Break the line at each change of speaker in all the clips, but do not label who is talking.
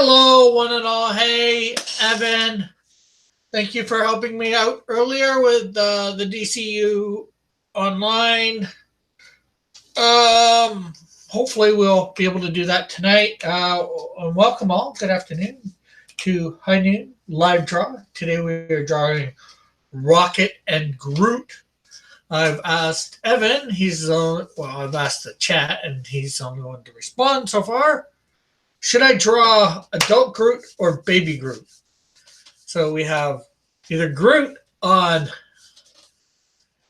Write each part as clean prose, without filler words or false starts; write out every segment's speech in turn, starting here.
Hello, one and all. Hey, Evan. Thank you for helping me out earlier with the DCU online. Hopefully we'll be able to do that tonight. And welcome all. Good afternoon to High Noon Live Draw. Today we are drawing Rocket and Groot. I've asked Evan. I've asked the chat, and he's the only one to respond so far. Should I draw adult Groot or baby Groot? So we have either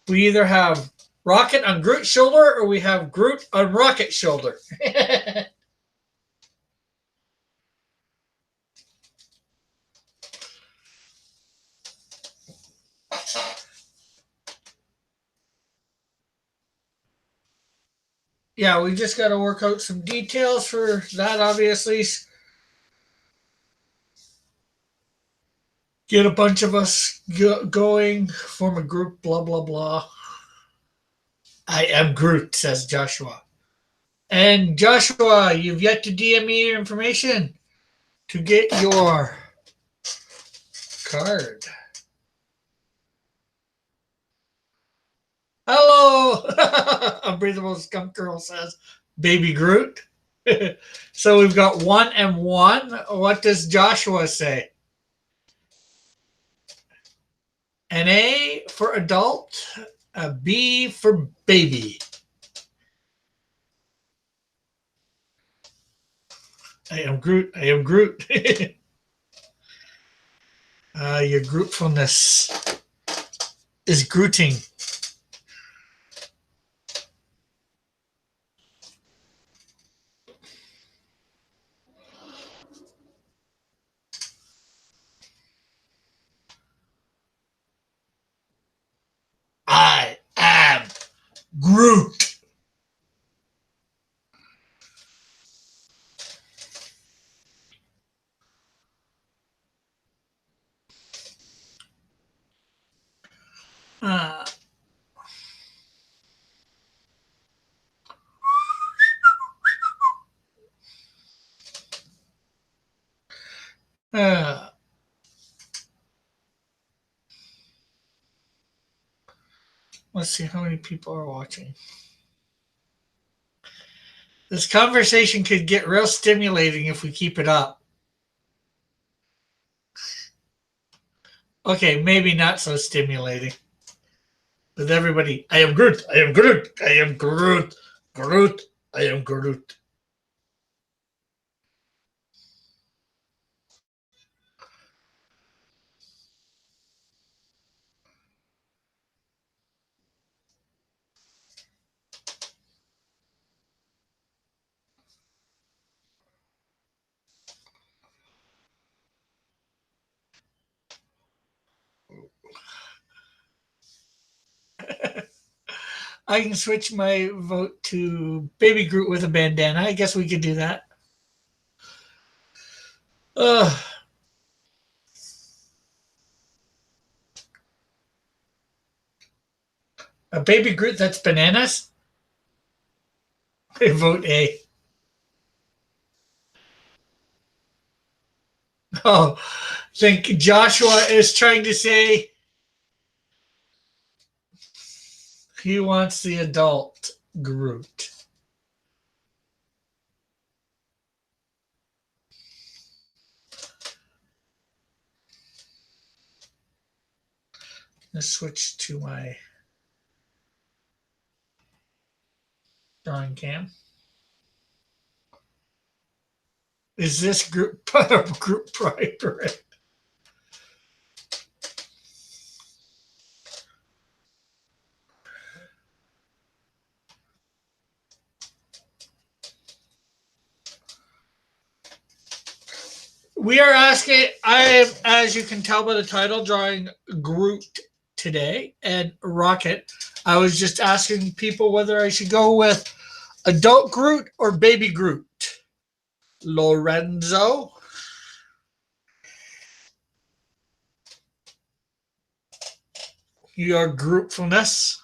we either have Rocket on Groot's shoulder or we have Groot on Rocket's shoulder. Yeah, we just got to work out some details for that, obviously. Get a bunch of us going, form a group, blah, blah, blah. I am Groot, says Joshua. And Joshua, you've yet to DM me your information to get your card. Hello! Unbreathable Skunk Girl says, Baby Groot. So we've got 1 and 1. What does Joshua say? An A for adult, a B for baby. I am Groot. I am Groot. Your Grootfulness is Grooting. I am Groot. Let's see how many people are watching. This conversation could get real stimulating if we keep it up. Okay, maybe not so stimulating. With everybody, I am Groot. I am Groot. I am Groot. Groot. I am Groot. I can switch my vote to Baby Groot with a bandana. I guess we could do that. A Baby Groot that's bananas? I vote A. Oh, I think Joshua is trying to say he wants the adult Groot. Let's switch to my drawing cam. Is this group prior? We are asking, I am, as you can tell by the title, drawing Groot today and Rocket. I was just asking people whether I should go with adult Groot or baby Groot. Lorenzo. Your Grootfulness.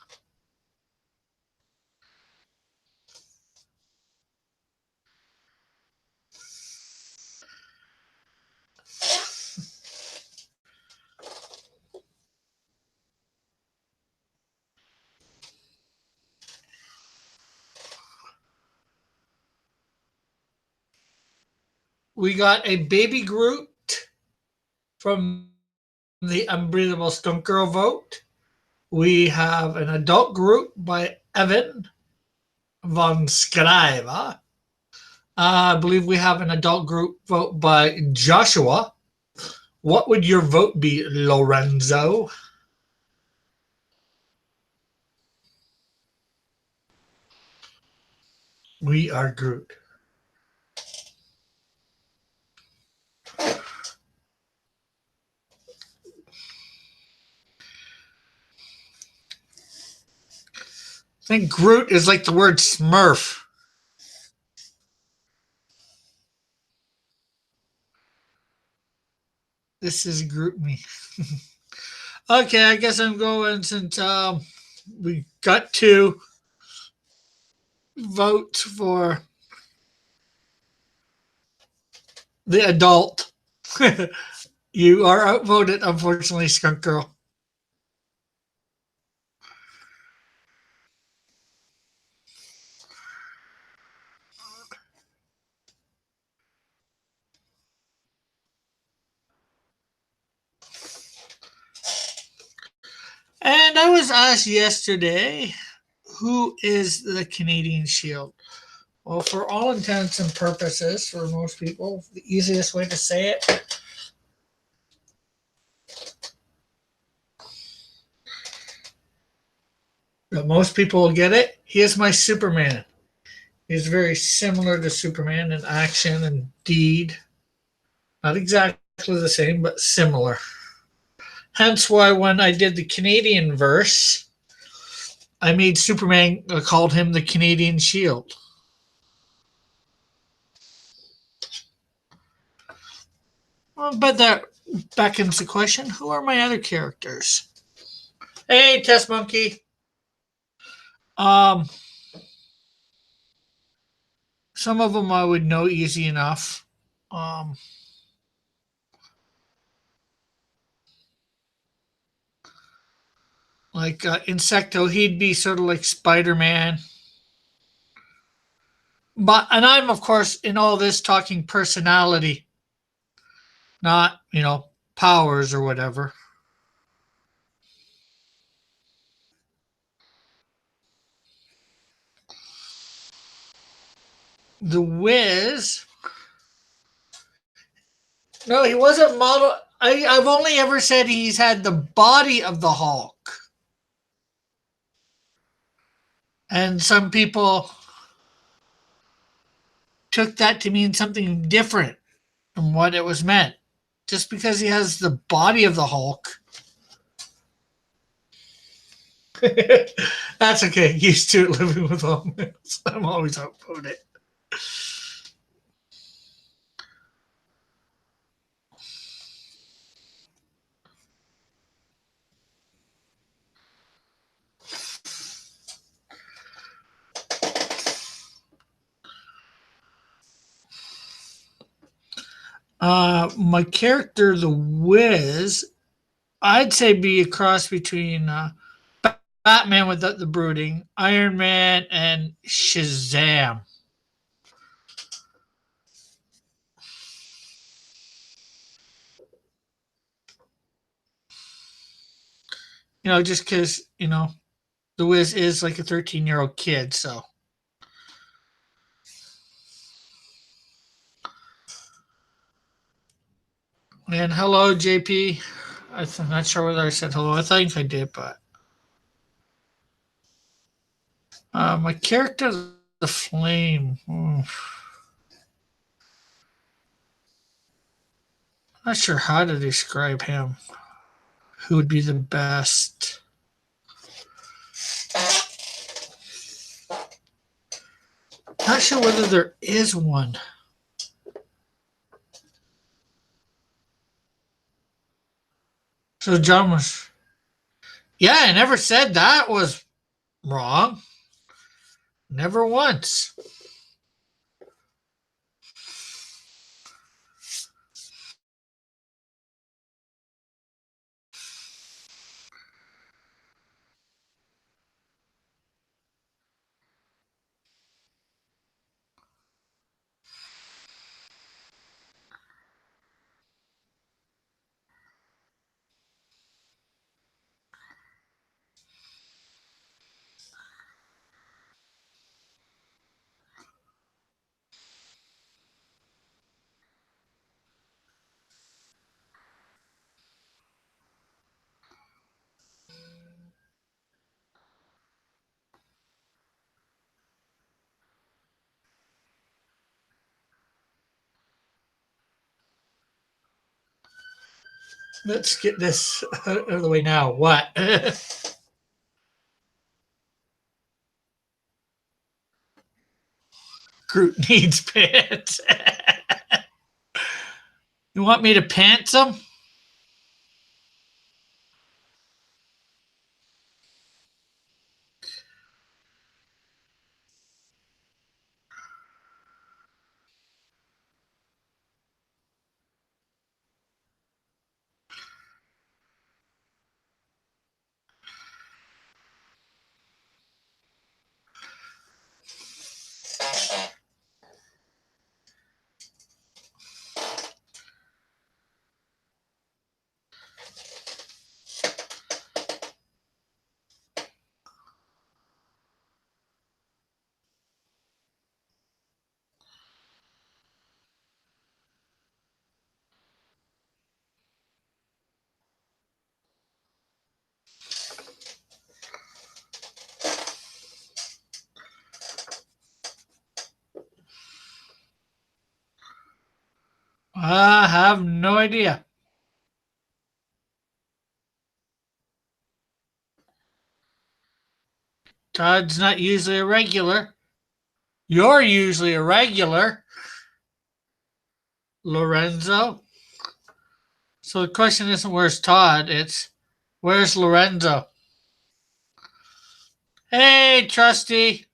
We got a baby Groot from the Unbreathable Stunt Girl vote. We have an adult Groot by Evan von Scriva. I believe we have an adult Groot vote by Joshua. What would your vote be, Lorenzo? We are Groot. I think Groot is like the word Smurf. This is Groot me. Okay, I guess I'm going since we got to vote for the adult. You are outvoted, unfortunately, Skunk Girl. And I was asked yesterday, who is the Canadian Shield? Well, for all intents and purposes, for most people, the easiest way to say it, that most people will get it, he is my Superman. He's very similar to Superman in action and deed. Not exactly the same, but similar. Hence why when I did the Canadian verse, I made Superman, called him the Canadian Shield. But that beckons the question, who are my other characters? Hey, Test Monkey. Um, some of them I would know easy enough. Um, like Insecto, he'd be sort of like Spider-Man. But and I'm of course in all this talking personality, not powers or whatever. The Wiz. No, he wasn't model. I've only ever said he's had the body of the Hulk. And some people took that to mean something different from what it was meant. Just because he has the body of the Hulk. That's okay. Used to it living with homeless. I'm always out about it. My character, the Wiz, I'd say be a cross between Batman without the brooding, Iron Man, and Shazam. Just because the Wiz is like a 13-year-old kid, so. And hello, JP. I'm not sure whether I said hello. I think I did, but my character, the Flame. Not sure how to describe him. Who would be the best? Not sure whether there is one. So John was. Yeah, I never said that was wrong. Never once. Let's get this out of the way now. What? Groot needs pants. You want me to pants him? I have no idea. Todd's not usually a regular. You're usually a regular, Lorenzo. So the question isn't where's Todd, it's where's Lorenzo? Hey, Trusty.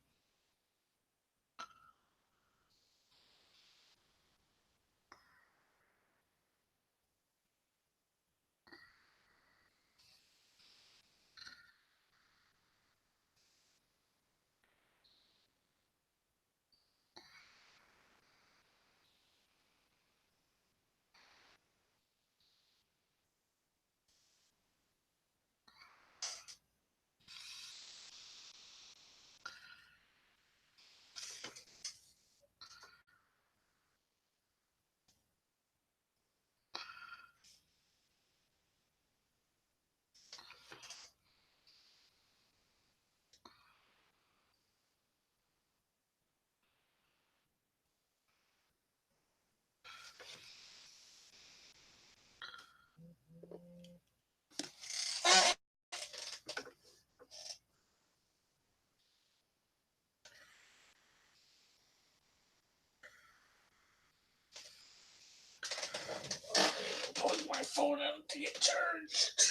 Put my phone out to get charged.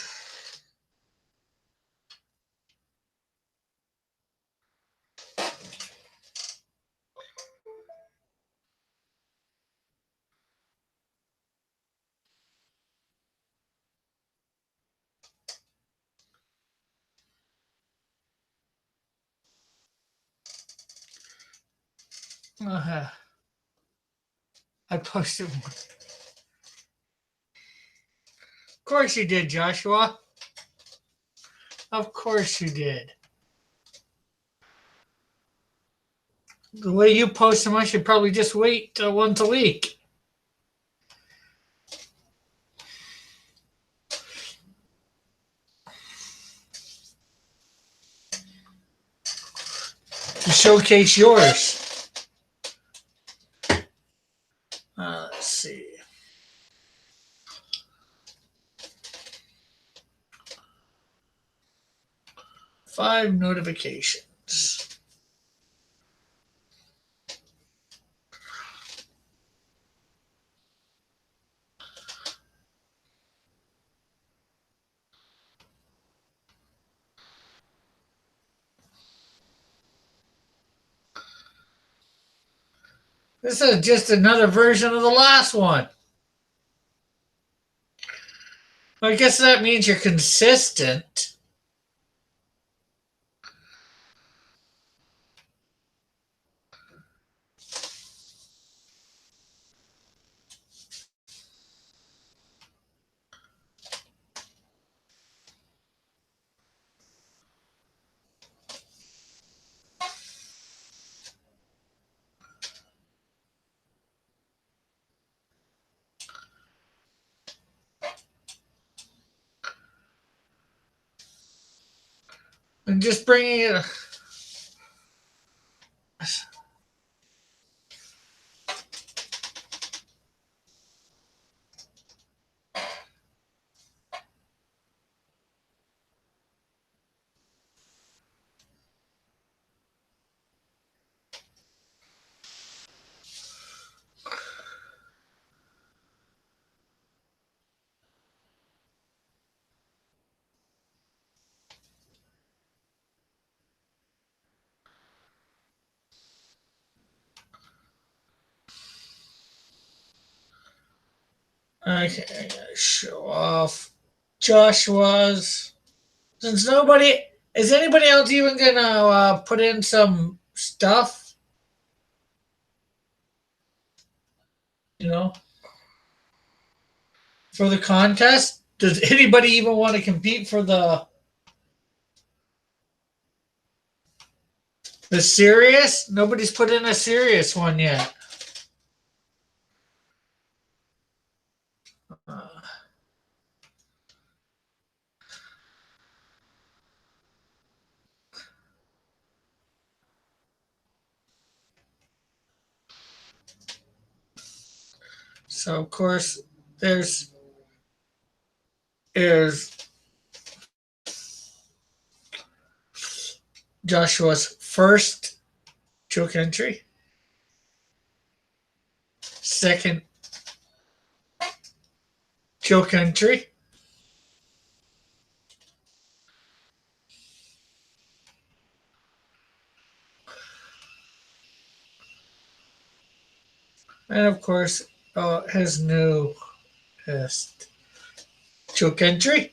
I posted one. Of course you did, Joshua. Of course you did. The way you post them, I should probably just wait once a week. To showcase yours. Let's see. 5 notifications. This is just another version of the last one. I guess that means you're consistent. And just bringing it. Okay, show off Joshua's. Since nobody is anybody else even gonna put in some stuff, you know, for the contest? Does anybody even want to compete for the serious? Nobody's put in a serious one yet. Uh, so of course there's Joshua's first choke entry, second choke entry, and of course his newest choke entry.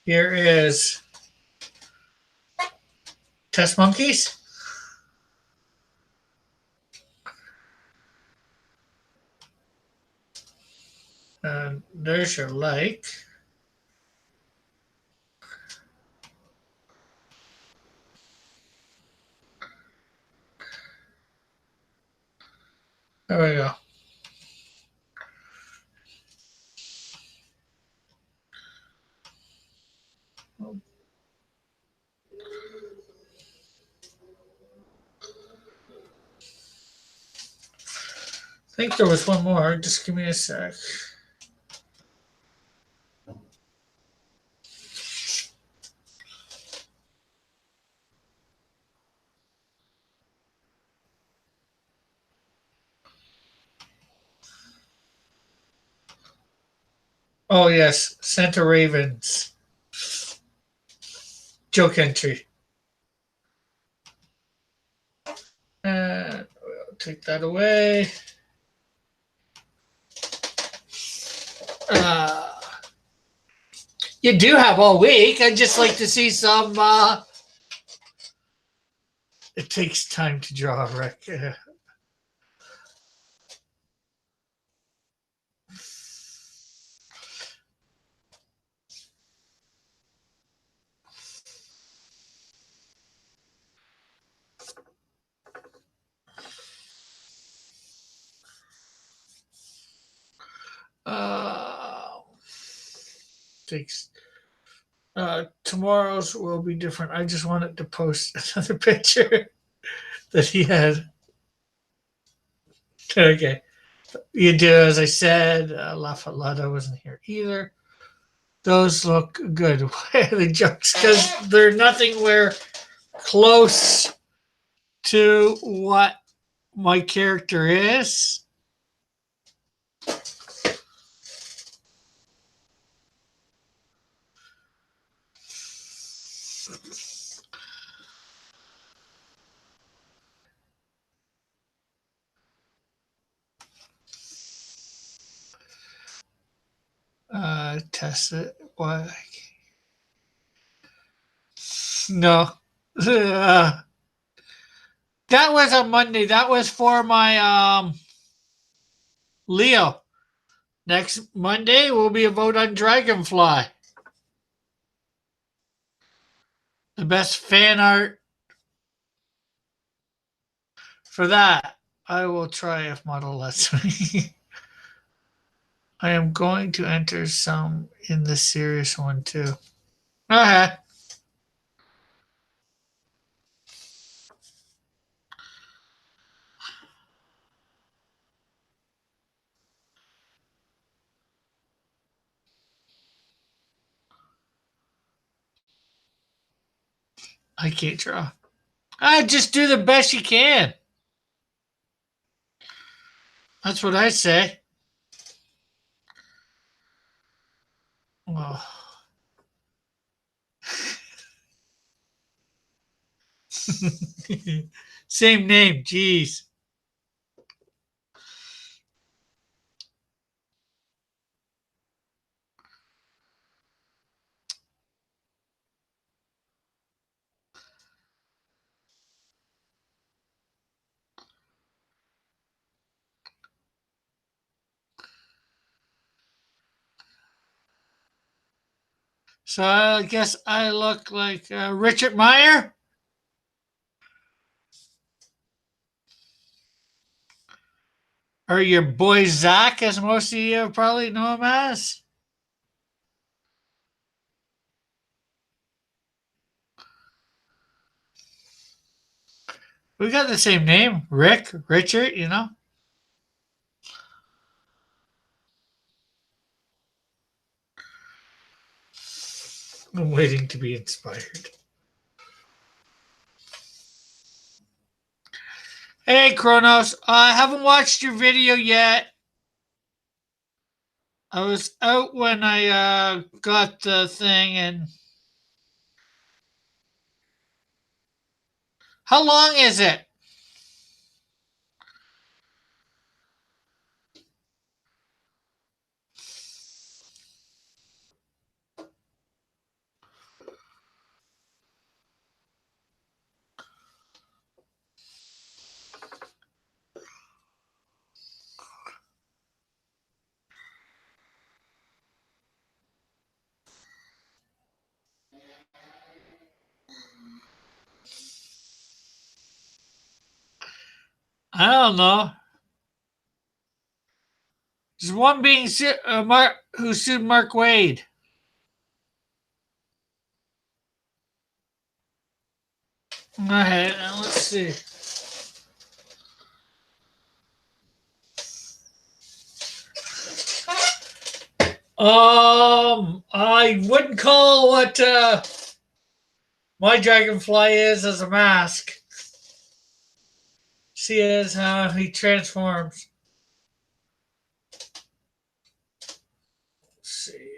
Here is Test Monkeys. And there's your like. There we go. I think there was one more. Just give me a sec. Oh yes, Santa Ravens joke entry. And we'll take that away. Uh, you do have all week. I'd just like to see some. It takes time to draw, Rick. Uh, takes. Tomorrow's will be different. I just wanted to post another picture that he had. Okay. You do, as I said, La Falada wasn't here either. Those look good. Why are the jokes? Because they're nothing where close to what my character is. Test it. Why? No. That was on Monday. That was for my Leo. Next Monday will be a vote on Dragonfly. The best fan art for that. I will try if model lets me. I am going to enter some in the serious one too. Okay. I can't draw. Just do the best you can. That's what I say. Oh. Same name. Jeez. So I guess I look like Richard Meyer, or your boy Zach, as most of you probably know him as. We got the same name, Rick, Richard. I'm waiting to be inspired. Hey, Kronos. I haven't watched your video yet. I was out when I got the thing, and how long is it? I don't know. There's one being Mark, who sued Mark Wade. Okay, let's see. I wouldn't call what my dragonfly is as a mask. See as how he transforms. Let's see.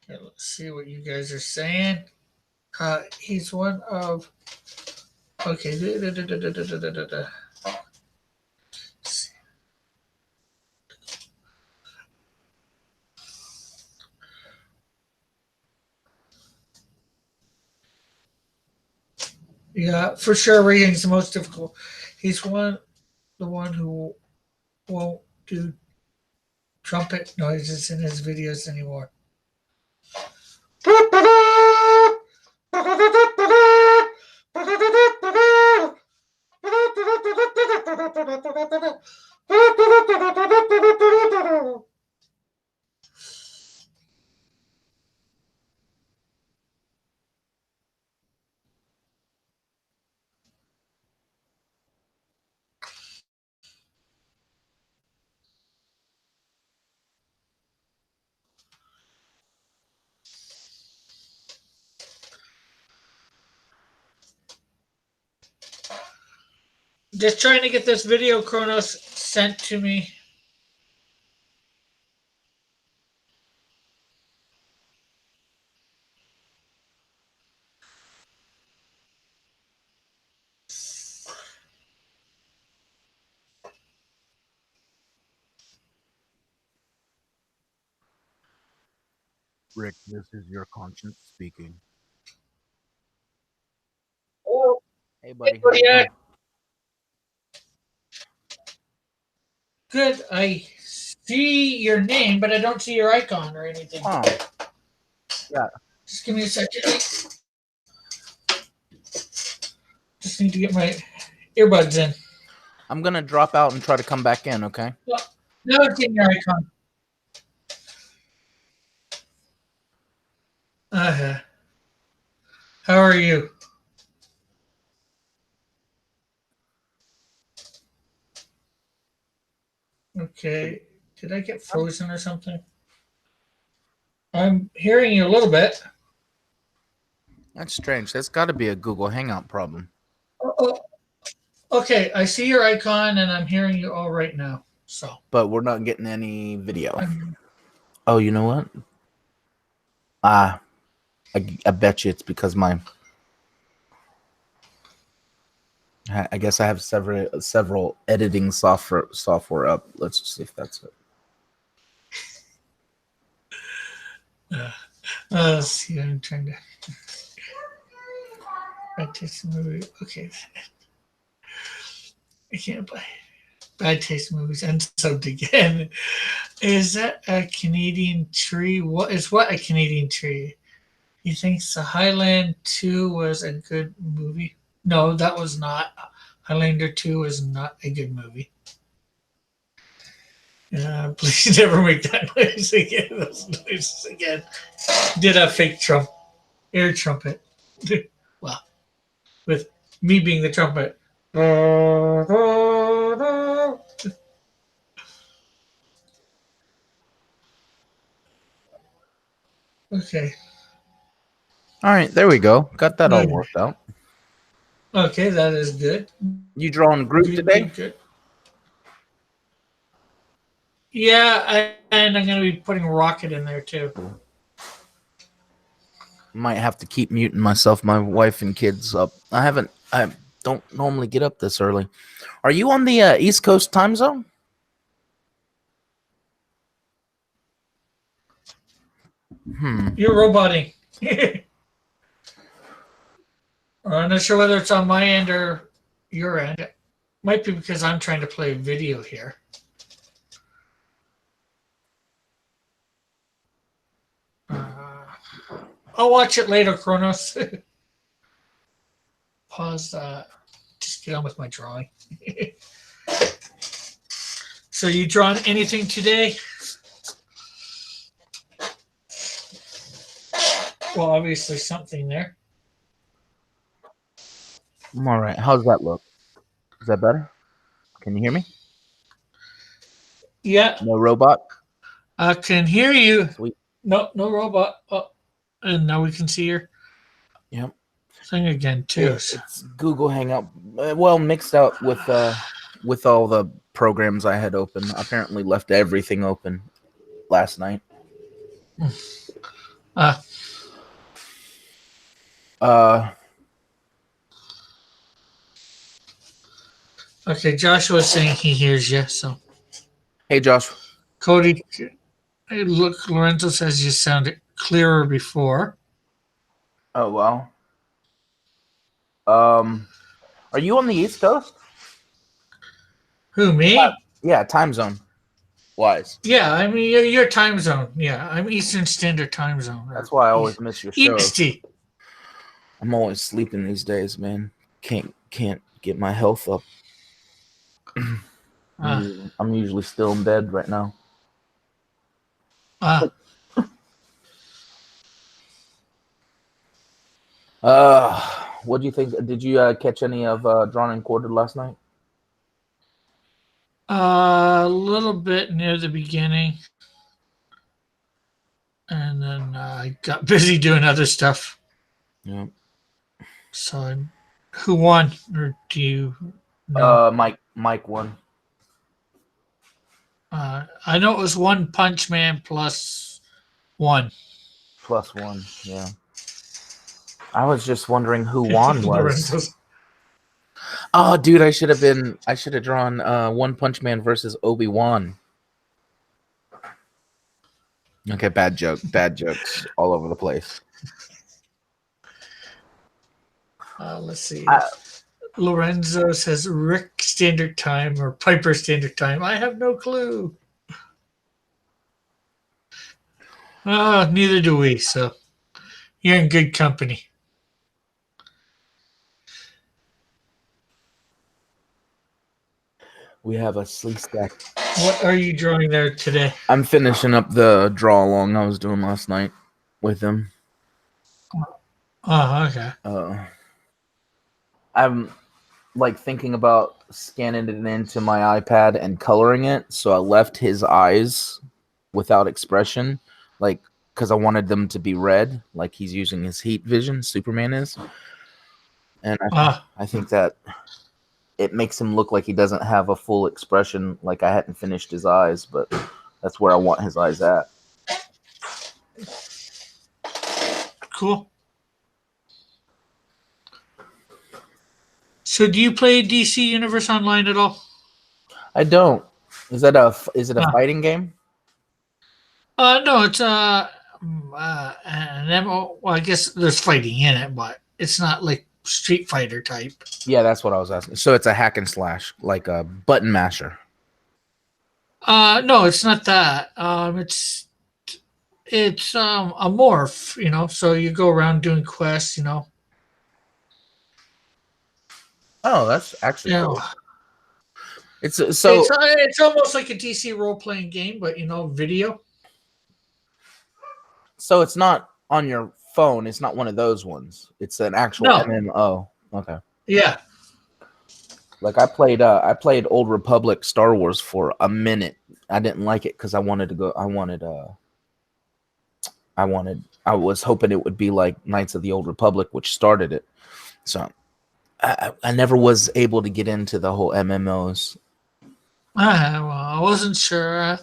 Okay, let's see what you guys are saying. He's one of. Okay. Yeah, for sure. Reading's the most difficult. He's the one who won't do trumpet noises in his videos anymore. Just trying to get this video, Kronos, sent to me.
Rick, this is your conscience speaking.
Oh,
Hey,
hey,
buddy, how
buddy,
you doing?
good. I see your name, but I don't see your icon or anything.
Oh, yeah.
Just give me a second. Just need to get my earbuds in.
I'm gonna drop out and try to come back in. Okay.
Well, now it's in your icon. Uh-huh. How are you? Okay. Did I get frozen or something? I'm hearing you a little bit.
That's strange. That's got to be a Google Hangout problem.
Oh, okay. I see your icon and I'm hearing you all right now. So.
But we're not getting any video.
I'm,
Oh, you know what? Ah, I bet you it's because I guess I have several editing software up. Let's see if that's it.
let's see. I'm trying to. Bad taste in movie. Okay. I can't buy bad taste in movies and subbed again. Is that a Canadian tree? What a Canadian tree? He thinks the Highlander 2 was a good movie. No, that was not. Highlander 2 was not a good movie. Please never make that noise again. Those noises again. Did a fake air trumpet. Well, with me being the trumpet. Okay.
All right, there we go. Got that all
Okay.
worked out.
Okay, that is good.
You drawing Groot
Good,
today?
good, good. Yeah, and I'm going to be putting Rocket in there too.
Might have to keep muting myself. My wife and kids up. I don't normally get up this early. Are you on the East Coast time zone?
You're roboting. I'm not sure whether it's on my end or your end. It might be because I'm trying to play video here. I'll watch it later, Kronos. Pause that. Just get on with my drawing. So you drawn anything today? Well, obviously something there.
I'm all right. How's that look? Is that better? Can you hear me?
Yeah,
No robot?
I can hear you.
Sweet.
No, no robot. Oh, and now we can see your
Yep.
thing again too.
It's Google Hangout. Well, mixed out with all the programs I had open. I apparently left everything open last night.
Uh, okay, Joshua's saying he hears you. So,
Hey, Josh.
Cody, hey, look, Lorenzo says you sounded clearer before.
Oh well. Are you on the East Coast?
Who, me?
Yeah, time zone wise.
Yeah, I mean, your time zone. Yeah, I'm Eastern Standard Time Zone.
That's why I always miss your show.
EST.
I'm always sleeping these days, man. Can't get my health up. I'm usually still in bed right now. What do you think? Did you catch any of Drawn and Quartered last night?
A little bit near the beginning. And then I got busy doing other stuff.
Yeah.
So, who won? Or do you know?
Mike won.
I know it was One Punch Man plus one.
Plus one, yeah. I was just wondering who Juan was. Oh, dude, I should have drawn One Punch Man versus Obi-Wan. Okay, bad jokes all over the place.
Let's see.
I,
Lorenzo says Rick Standard Time or Piper Standard Time. I have no clue. Neither do we. So you're in good company.
we have a sleeve stack.
What are you drawing there today?
I'm finishing up the draw along I was doing last night with him.
Oh, okay.
I'm like thinking about scanning it into my iPad and coloring it, so I left his eyes without expression, like because I wanted them to be red, like he's using his heat vision. Superman is, and I think that it makes him look like he doesn't have a full expression. Like I hadn't finished his eyes, but that's where I want his eyes at.
Cool. So, do you play DC Universe Online at all?
I don't. Is it a fighting game?
No, it's an MMO. Well, I guess there's fighting in it, but it's not like Street Fighter type.
Yeah, that's what I was asking. So it's a hack and slash, like a button masher.
No, it's not that. It's a morph, so you go around doing quests,
Oh, that's actually cool. It's
it's almost like a DC role playing game, but video.
So it's not on your phone. It's not one of those ones. It's an actual MMO. Okay.
Yeah.
Like I played Old Republic Star Wars for a minute. I didn't like it because I wanted to go. I was hoping it would be like Knights of the Old Republic, which started it. So I never was able to get into the whole MMOs.
Well, I wasn't sure. A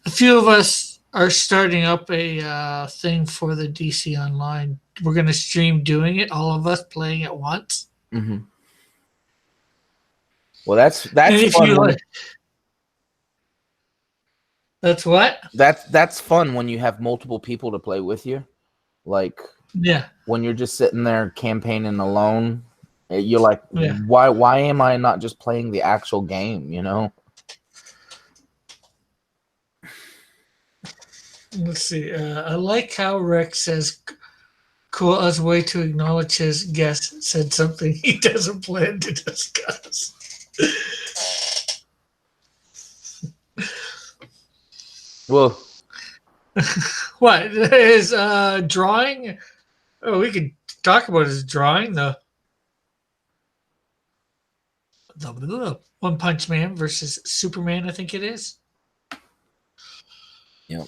few of us are starting up a thing for the DC Online. We're going to stream doing it, all of us playing at once.
Mm-hmm. Well, that's fun.
That's what?
That's fun when you have multiple people to play with you. Like,
yeah,
when you're just sitting there campaigning alone, you're like, why am I not just playing the actual game?
Let's see. I like how Rick says, cool as a way to acknowledge his guest said something he doesn't plan to discuss.
Well,
what is drawing? Oh, we could talk about his drawing. The One Punch Man versus Superman, I think it is.
Yep.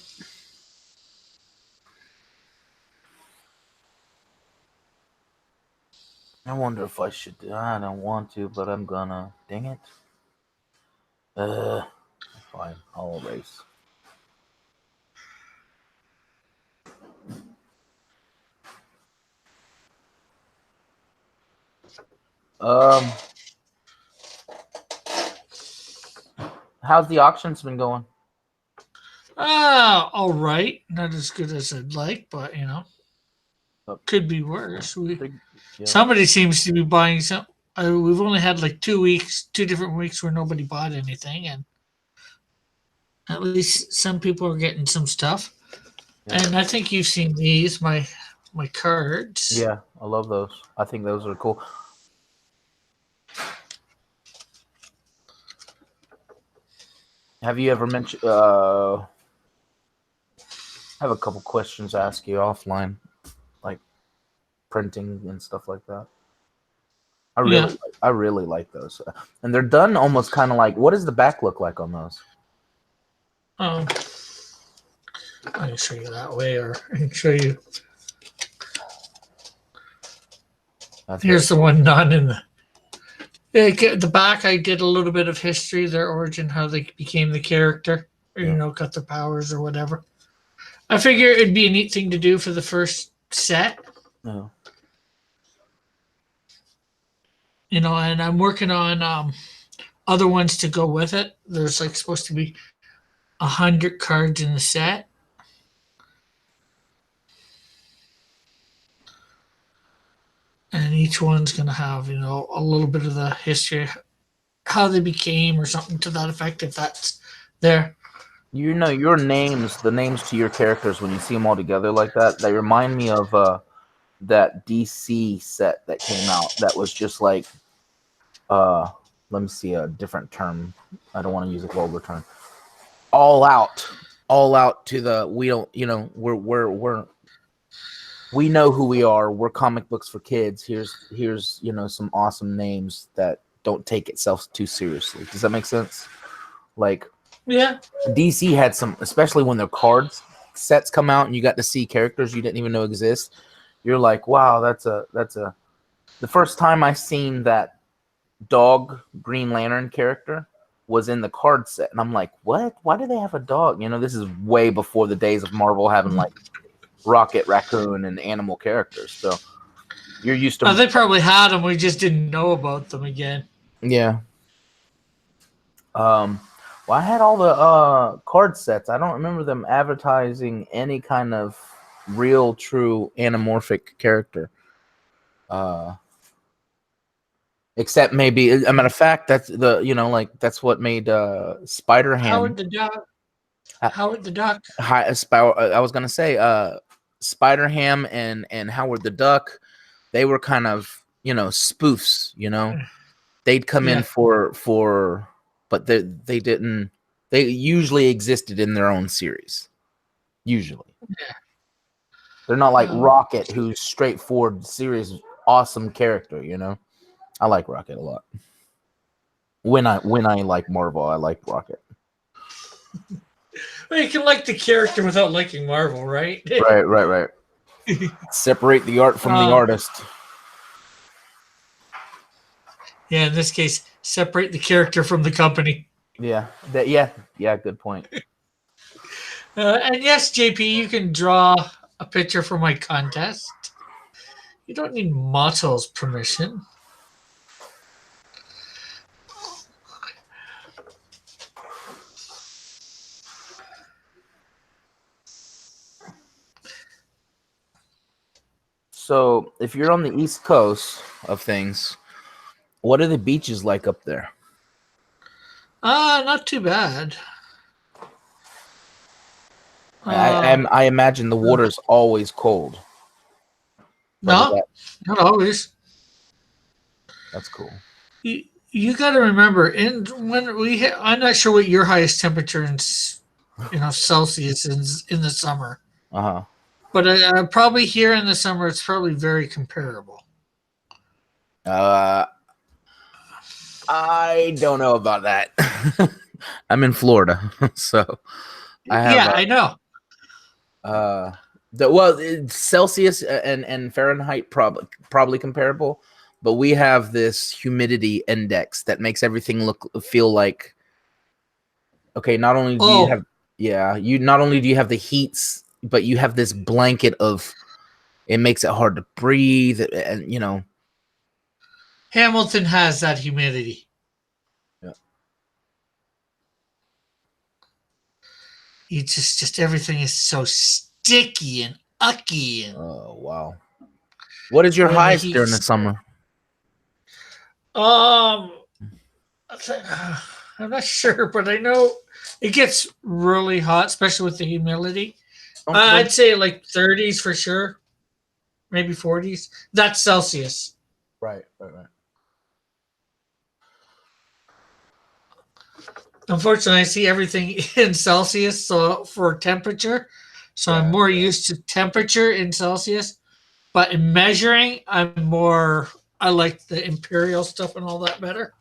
I wonder if I should. I don't want to, but I'm gonna. Dang it. Fine. I'll erase. How's the auctions been going?
All right. Not as good as I'd like, but could be worse. Somebody seems to be buying some. We've only had like 2 different weeks where nobody bought anything, and at least some people are getting some stuff. Yeah. And I think you've seen these, my cards.
Yeah, I love those. I think those are cool. Have you ever mentioned? I have a couple questions to ask you offline, like printing and stuff like that. I really like those, and they're done almost kind of like. What does the back look like on those?
I can show you that way, or I can show you. Here's the one not in the back. I did a little bit of history, their origin, how they became the character, or, got their powers or whatever. I figure it'd be a neat thing to do for the first set.
Oh.
And I'm working on other ones to go with it. There's like supposed to be 100 cards in the set. each one's going to have, a little bit of the history, how they became, or something to that effect, if that's there.
Your names, the names to your characters, when you see them all together like that, they remind me of that DC set that came out. That was just like, let me see a different term. I don't want to use a vulgar term. All out to the we don't, we know who we are. We're comic books for kids. Here's some awesome names that don't take itself too seriously. Does that make sense? Like,
Yeah.
DC had some, especially when their cards sets come out and you got to see characters you didn't even know exist. You're like, wow, that's a. The first time I seen that dog Green Lantern character was in the card set, and I'm like, what? Why do they have a dog? This is way before the days of Marvel having like Rocket Raccoon and animal characters. So you're used to.
They probably had them. We just didn't know about them again.
Yeah. Well, I had all the card sets. I don't remember them advertising any kind of real, true anamorphic character. Except maybe, as a matter of fact, that's that's what made Spider-Ham.
Howard the Duck. Howard the Duck.
I was gonna say Spider-Ham and Howard the Duck. They were kind of spoofs. They'd come in for, but they didn't. They usually existed in their own series. Usually,
Yeah.
They're not like Rocket, who's straightforward, serious, awesome character. I like Rocket a lot. When I like Marvel, I like Rocket.
Well, you can like the character without liking Marvel, right?
Right. Separate the art from the artist.
Yeah, in this case, separate the character from the company.
Yeah. Good point.
And yes, JP, you can draw a picture for my contest. You don't need Motto's permission.
So, if you're on the East Coast of things, what are the beaches like up there?
Not too bad.
I imagine the water's always cold.
No, not always.
That's cool.
You got to remember, I'm not sure what your highest temperature in Celsius is in the summer. But probably here in the summer, it's probably very comparable.
I don't know about that. I'm in Florida, so
I know.
Celsius and Fahrenheit probably comparable, but we have this humidity index that makes everything feel like, okay, not only do you have the heats, but you have this blanket of, it makes it hard to breathe, and
Hamilton has that humidity.
Yeah.
You just everything is so sticky and ucky. And,
oh wow! What is your highest during the summer?
I'm not sure, but I know it gets really hot, especially with the humidity. I'd say like 30s for sure, maybe 40s. That's Celsius.
Right.
Unfortunately, I see everything in Celsius, so for temperature. So I'm more used to temperature in Celsius. But in measuring, I like the imperial stuff and all that better.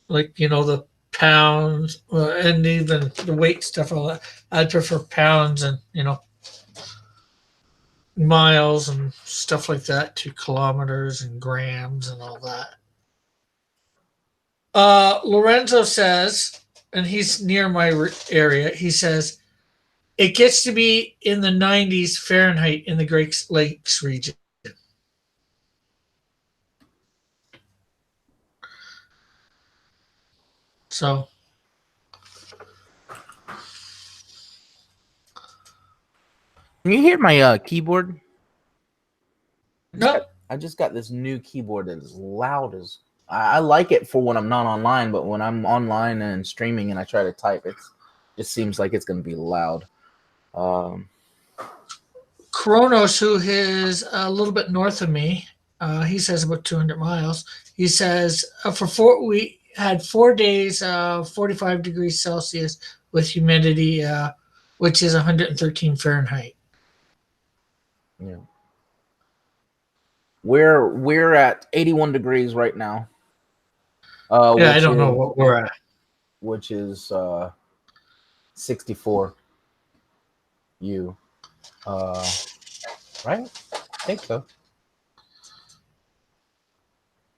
Like, the pounds and even the weight stuff, all that. I'd prefer pounds and, miles and stuff like that to kilometers and grams and all that. Lorenzo says, and he's near my area, he says, it gets to be in the 90s Fahrenheit in the Great Lakes region. So.
Can you hear my keyboard?
No.
I just got this new keyboard that is loud as. I like it for when I'm not online, but when I'm online and streaming and I try to type, it just seems like it's going to be loud. Um,
Kronos, who is a little bit north of me, he says about 200 miles. He says we had 4 days, 45 degrees Celsius with humidity, which is 113 Fahrenheit.
yeah. We're at 81 degrees right now.
Yeah, I don't know what we're at.
Which is 64 U. Right? I think so.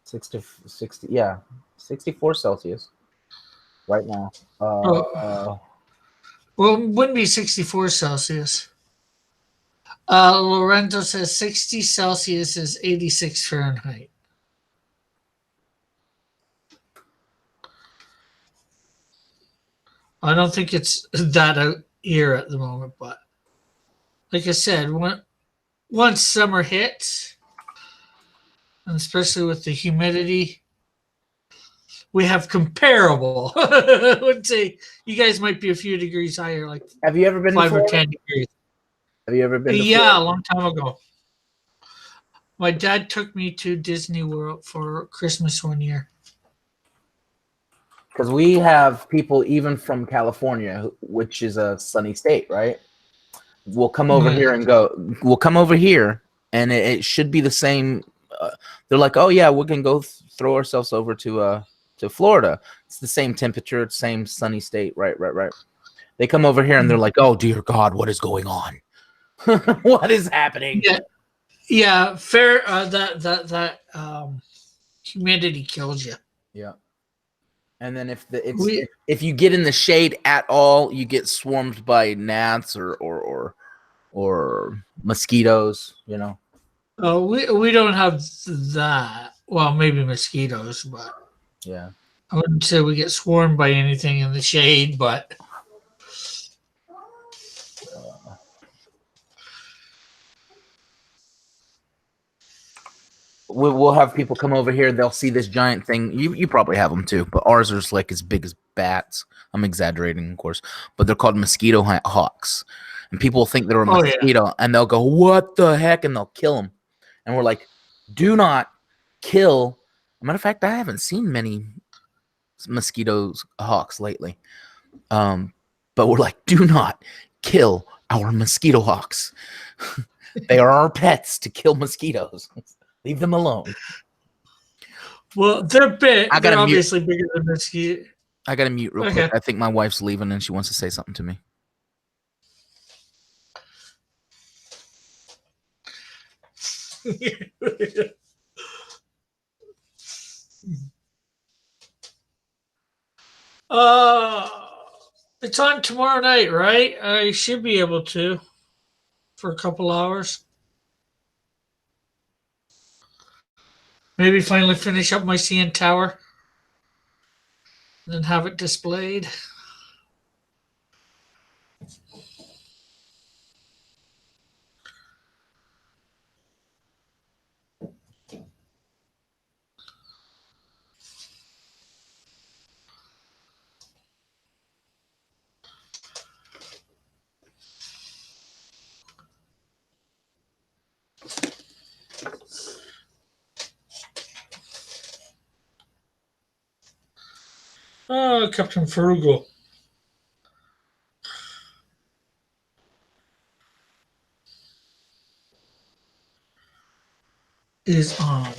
60, yeah, 64 Celsius right now.
Well, it wouldn't be 64 Celsius. Lorenzo says 60 Celsius is 86 Fahrenheit. I don't think it's that out here at the moment, but like I said, once summer hits, and especially with the humidity, we have comparable. I would say you guys might be a few degrees higher, like
have you ever been
5
to
or
Florida?
10 degrees.
Have you ever been to
Yeah,
Florida?
a long time ago. My dad took me to Disney World for Christmas one year.
Because we have people even from California, which is a sunny state, right? We'll come over here and go. We'll come over here, and it should be the same. They're like, "Oh yeah, we can go throw ourselves over to Florida. It's the same temperature, same sunny state, right, right, right." They come over here and they're like, "Oh dear God, what is going on? What is happening?"
Yeah, yeah. Fair. That humidity kills you.
Yeah. And then
We
if you get in the shade at all, you get swarmed by gnats or mosquitoes. You know.
we don't have that. Well, maybe mosquitoes, but
Yeah.
I wouldn't say we get swarmed by anything in the shade. But
We'll have people come over here. They'll see this giant thing. You probably have them too, but ours are like as big as bats. I'm exaggerating, of course, but they're called mosquito hawks. And people think they're a mosquito, and they'll go, "What the heck?" and they'll kill them. And we're like, "Do not kill." As a matter of fact, I haven't seen many mosquitoes hawks lately. But we're like, "Do not kill our mosquito hawks. They are our pets to kill mosquitoes. Leave them alone."
well, they're big.
I
They're
gotta mute.
obviously bigger than mosquito.
I gotta mute real quick. I think my wife's leaving and she wants to say something to me.
uh, it's on tomorrow night, right? I should be able to for a couple hours. Maybe finally finish up my CN tower and then have it displayed. Oh, Captain Frugal. Is on.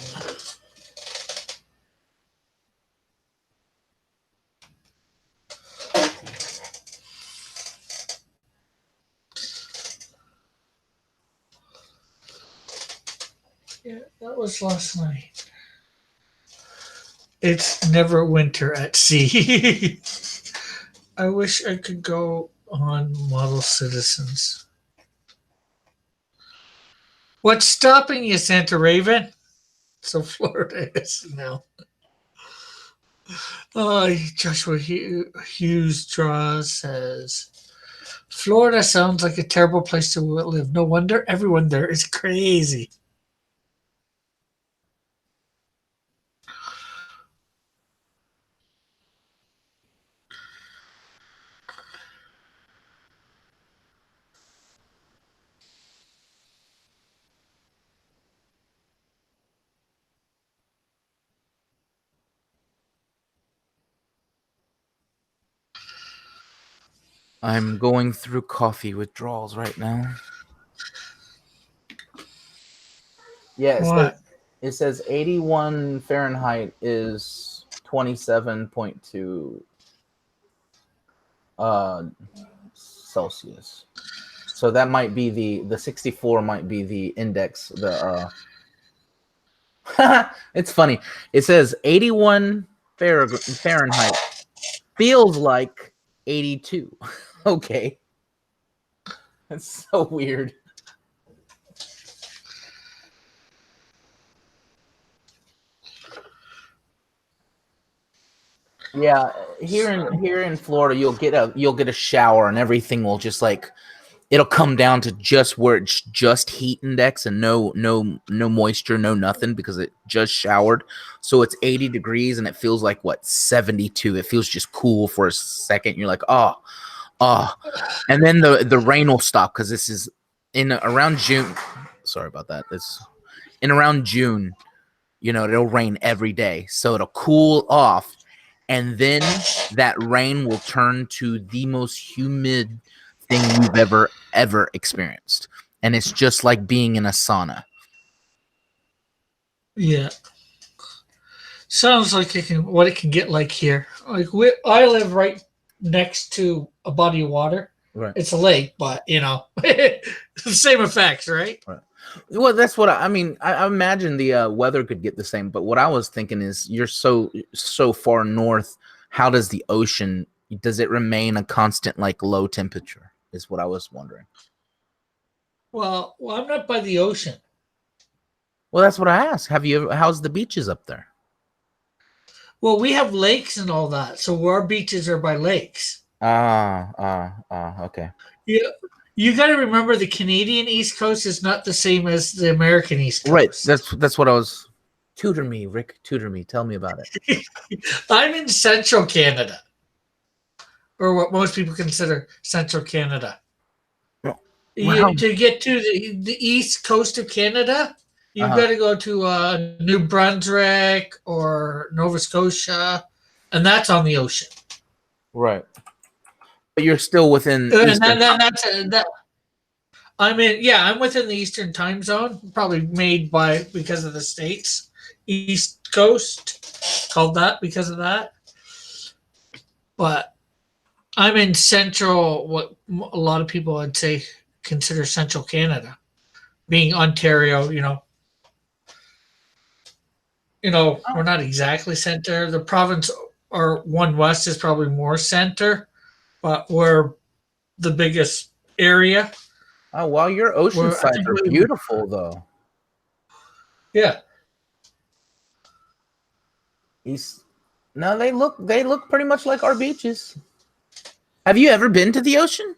Yeah, that was last night. It's never winter at sea. I wish I could go on Model Citizens. What's stopping you, Santa Raven? So Florida is now. Joshua Hughes draws says, Florida sounds like a terrible place to live. No wonder everyone there is crazy.
I'm going through coffee withdrawals right now. Yeah,
What?
it says 81 Fahrenheit is 27.2 Celsius. So that might be the 64 might be the index. It's funny. It says 81 Fahrenheit feels like 82. Okay. That's so weird. Yeah, here in Florida, you'll get a shower and everything will just like it'll come down to just where it's just heat index and no moisture, no nothing because it just showered. So it's 80 degrees and it feels like what 72. It feels just cool for a second. You're like, oh, and then the rain will stop because this is in around June. Sorry about that. It's in around June. You know, it'll rain every day, so it'll cool off, and then that rain will turn to the most humid thing you've ever experienced, and it's just like being in a sauna.
Yeah. Sounds like what it can get like here. Like I live right next to a body of water.
Right.
It's a lake, but the same effects, right?
Right. Well, that's what I mean. I imagine the weather could get the same, but what I was thinking is you're so far north. How does the ocean? Does it remain a constant like low temperature? Is what I was wondering.
Well, I'm not by the ocean.
Well, that's what I asked. Have you? How's the beaches up there?
Well, we have lakes and all that, so our beaches are by lakes.
Okay.
Yeah, you got to remember the Canadian East Coast is not the same as the American East Coast.
Right. That's what I was. Tutor me, Rick. Tutor me. Tell me about it.
I'm in Central Canada, or what most people consider Central Canada. To get to the east coast of Canada, you've got to go to New Brunswick or Nova Scotia, and that's on the ocean.
Right. But you're still within.
I'm within the Eastern time zone, probably made because of the states. East Coast, called that because of that. But I'm in central, what a lot of people would say consider central Canada, being Ontario. We're not exactly center. The province or One West is probably more center, but we're the biggest area.
Oh, wow, your ocean sides are beautiful, though.
Yeah.
No, they look pretty much like our beaches. Have you ever been to the ocean?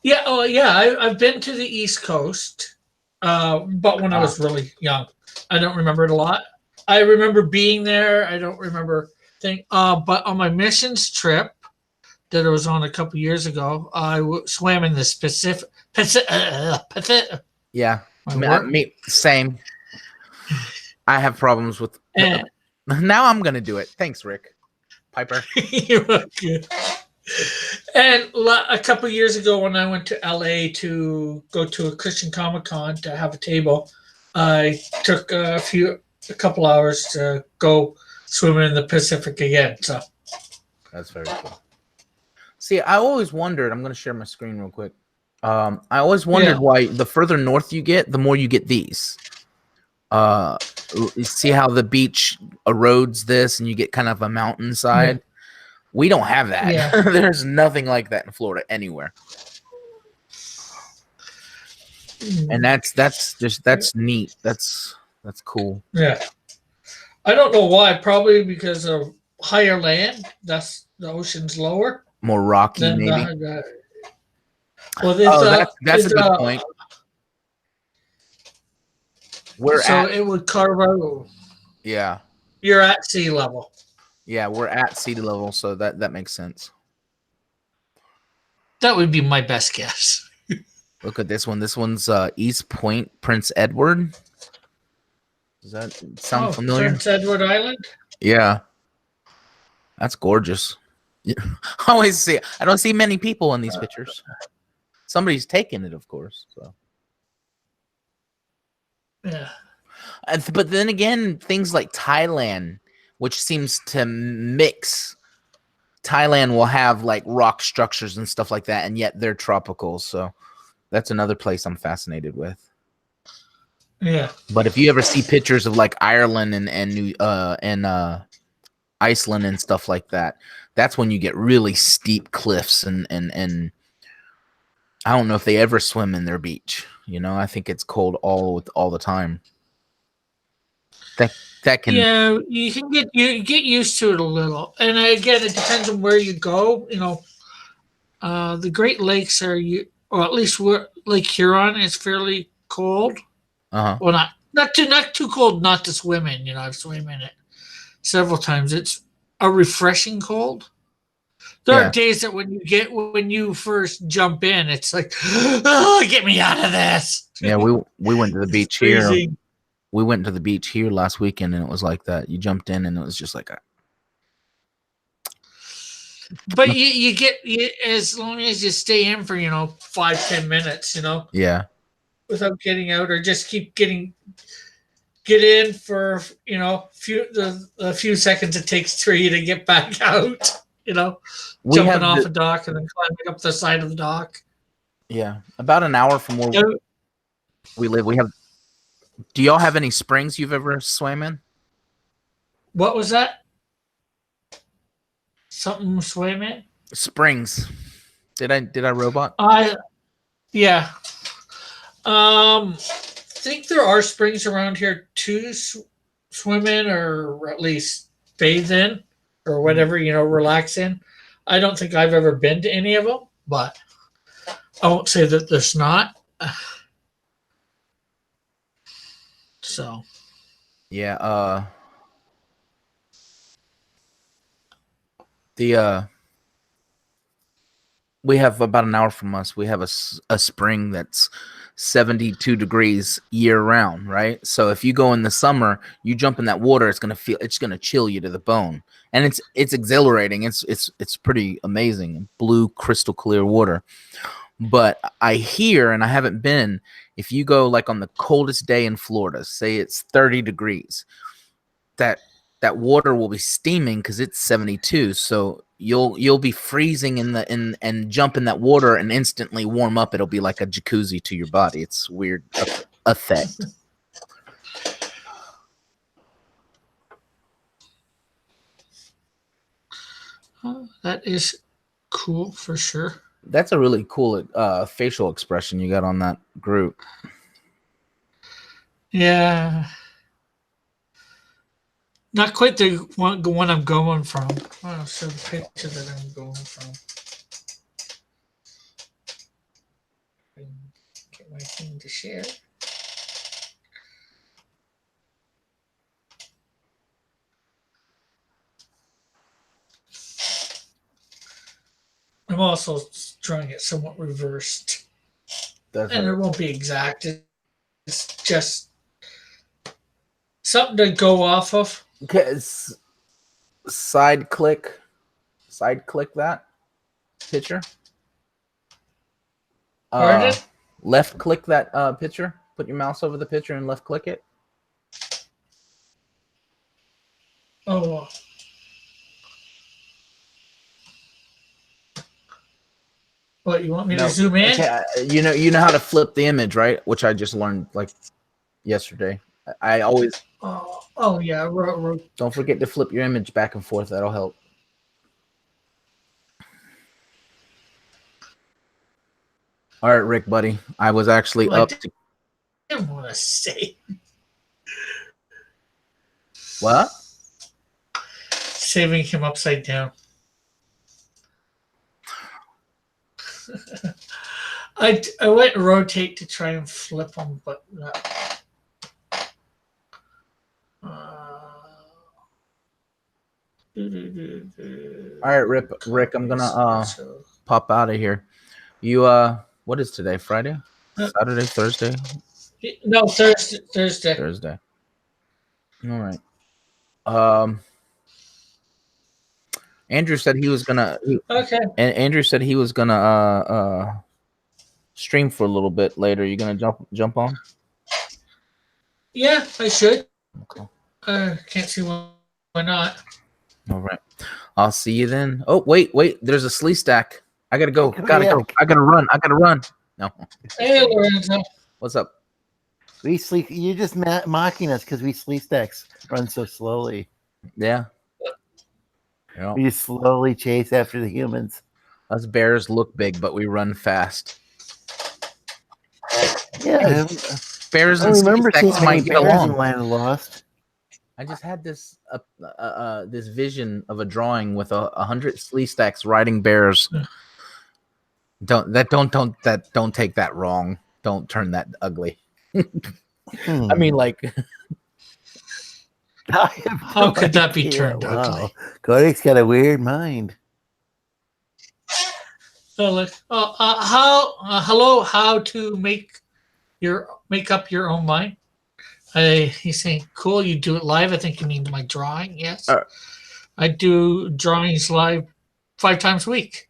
Yeah. Oh, yeah. I've been to the East Coast, but when I was really young, I don't remember it a lot. I remember being there. I don't remember thing. But on my missions trip that I was on a couple years ago, I swam in the Pacific.
Yeah, me same. I have problems with. Now I'm gonna do it. Thanks, Rick Piper.
You're welcome. And a couple years ago, when I went to LA to go to a Christian Comic-Con to have a table, I took a couple hours to go swimming in the Pacific again. So
that's very cool. See, I always wondered. I'm going to share my screen real quick. I always wondered why the further north you get, the more you get these. You see how the beach erodes this, and you get kind of a mountainside. Yeah. We don't have that. Yeah. There's nothing like that in Florida anywhere. And that's neat. That's cool.
Yeah. I don't know why. Probably because of higher land. The ocean's lower.
More rocky, maybe. That's a good point.
It would carve out.
Yeah.
You're at sea level.
Yeah, we're at sea level, so that makes sense.
That would be my best guess.
Look at this one. This one's East Point, Prince Edward. Does that sound familiar?
Prince Edward Island?
Yeah. That's gorgeous. I always see. I don't see many people in these pictures. Somebody's taking it, of course. So.
Yeah.
But then again, things like Thailand, which seems to mix. Thailand will have like rock structures and stuff like that, and yet they're tropical. So that's another place I'm fascinated with.
Yeah.
But if you ever see pictures of like Ireland and Iceland and stuff like that, that's when you get really steep cliffs and I don't know if they ever swim in their beach. You know, I think it's cold all the time. That can
Yeah, you get used to it a little, and again, it depends on where you go. The Great Lakes or at least where Lake Huron is fairly cold.
uh-huh.
Well, not too cold not to swim in. I've swam in it several times. It's a refreshing cold. There are
Yeah.
days that when you first jump in, it's like, oh, get me out of this.
Yeah, we went to the beach here.
Freezing.
We went to the beach here last weekend and it was like that. You jumped in and it was just like
But you get as long as you stay in for 5-10 minutes,
yeah.
without getting out, or just get in for the few seconds it takes for you to get back out.
We
Jumping
have
off a dock and then climbing up the side of the dock.
yeah, about an hour from where
So,
we live. We have. Do y'all have any springs you've ever swam in?
what was that? Something swam in?
Springs. Did I robot?
Yeah. Think there are springs around here to swim in, or at least bathe in, or whatever, relax in. I don't think I've ever been to any of them, but I won't say that there's not. So
Yeah. We have about an hour from us. We have a spring that's 72 degrees year round, right? So if you go in the summer, you jump in that water, it's gonna chill you to the bone, and it's exhilarating. It's pretty amazing, blue crystal clear water. But I hear, and I haven't been, if you go like on the coldest day in Florida, say it's 30 degrees, that water will be steaming because it's 72. So you'll be freezing and jump in that water and instantly warm up. It'll be like a jacuzzi to your body. It's weird effect.
that is cool for sure.
That's a really cool facial expression you got on that Groot.
Yeah. Not quite the one I'm going from. Oh, so the picture that I'm going from. Get my thing to share. I'm also drawing it somewhat reversed. And it won't be exact. It's just something to go off of.
Okay, side click that picture.
Pardon?
Left click that picture. Put your mouse over the picture and left click it.
Oh. What, you want me to zoom in?
Okay, you know how to flip the image, right? Which I just learned like yesterday. I always.
Oh yeah.
Don't forget to flip your image back and forth. That'll help. All right, Rick, buddy. I was actually up.
I didn't want to say.
What?
Saving him upside down. I went rotate to try and flip him, but no.
All right, Rick, I'm gonna pop out of here. You what is today? Friday? Saturday? Thursday?
No, Thursday.
All right. Andrew said he was gonna.
Okay.
And Andrew said he was gonna stream for a little bit later. You gonna jump on?
Yeah, I should.
Okay.
Can't see why not.
All right. I'll see you then. Oh, wait. There's a slee stack. I gotta go. Gotta go.
Kodiak.
I gotta run. No.
Hey, Lorenzo.
What's up?
We sleep. You're just mocking us because we sleep stacks run so slowly.
Yeah. Yeah.
We just slowly chase after the humans.
Us bears look big, but we run fast.
Yeah,
Bears
I
and
remember seeing
stacks
many
might get
bears in
along.
Land of Lost.
I just had this this vision of a drawing with 100 slee stacks riding bears. Don't take that wrong. Don't turn that ugly. I mean, like,
How could that be turned
wow.
ugly?
Kodiak's got a weird mind.
Hello. How to make up your own mind? He's saying, "Cool, you do it live." I think you mean my drawing. Yes, I do drawings live 5 times a week.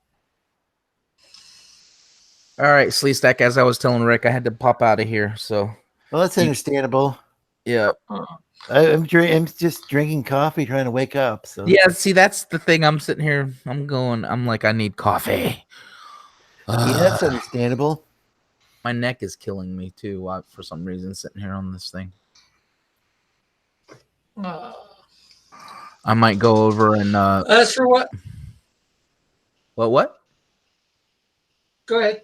all right, slee stack. As I was telling Rick, I had to pop out of here. So,
Well, that's understandable.
yeah.
I'm just drinking coffee, trying to wake up. So
Yeah, see, that's the thing. I'm sitting here. I'm like, I need coffee.
yeah, that's understandable.
My neck is killing me too. For some reason, sitting here on this thing. I might go over and.
As for what?
What?
Go ahead.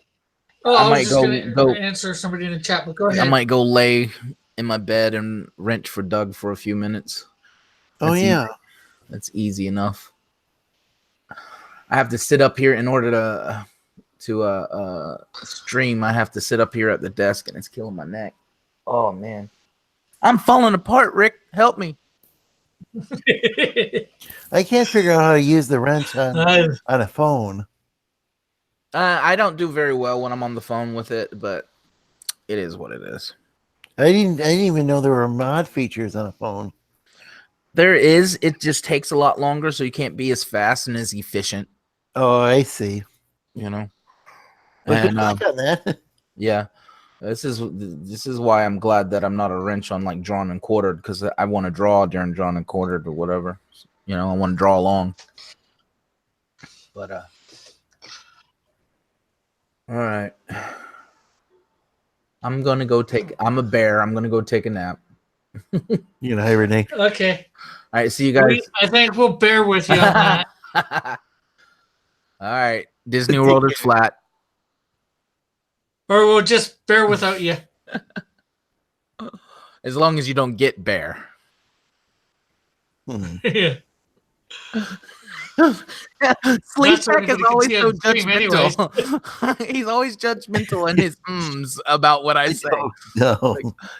Oh,
I
I
might
was just
go
going to answer somebody in the chat, but go ahead.
I might go lay in my bed and wrench for Doug for a few minutes.
Oh yeah.
That's easy enough. I have to sit up here in order to stream. I have to sit up here at the desk, and it's killing my neck. Oh man, I'm falling apart. Rick, help me.
I can't figure out how to use the wrench on a phone.
I don't do very well when I'm on the phone with it, but it is what it is.
I didn't even know there were mod features on a phone.
There is. It just takes a lot longer, so you can't be as fast and as efficient.
Oh, I see.
You know.
Well, good
And
luck on that.
yeah, this is why I'm glad that I'm not a wrench on like drawn and quartered, because I want to draw during drawn and quartered or whatever. You know, I want to draw along. But all right. I'm a bear. I'm gonna go take a nap.
You know, hibernate.
Okay.
All right, see you guys.
I think we'll bear with you on that.
All right, Disney World is flat.
Or we'll just bear without you.
As long as you don't get bear.
Yeah.
Sleepback is always so
anyways.
judgmental. He's always judgmental in his about what I say.
No.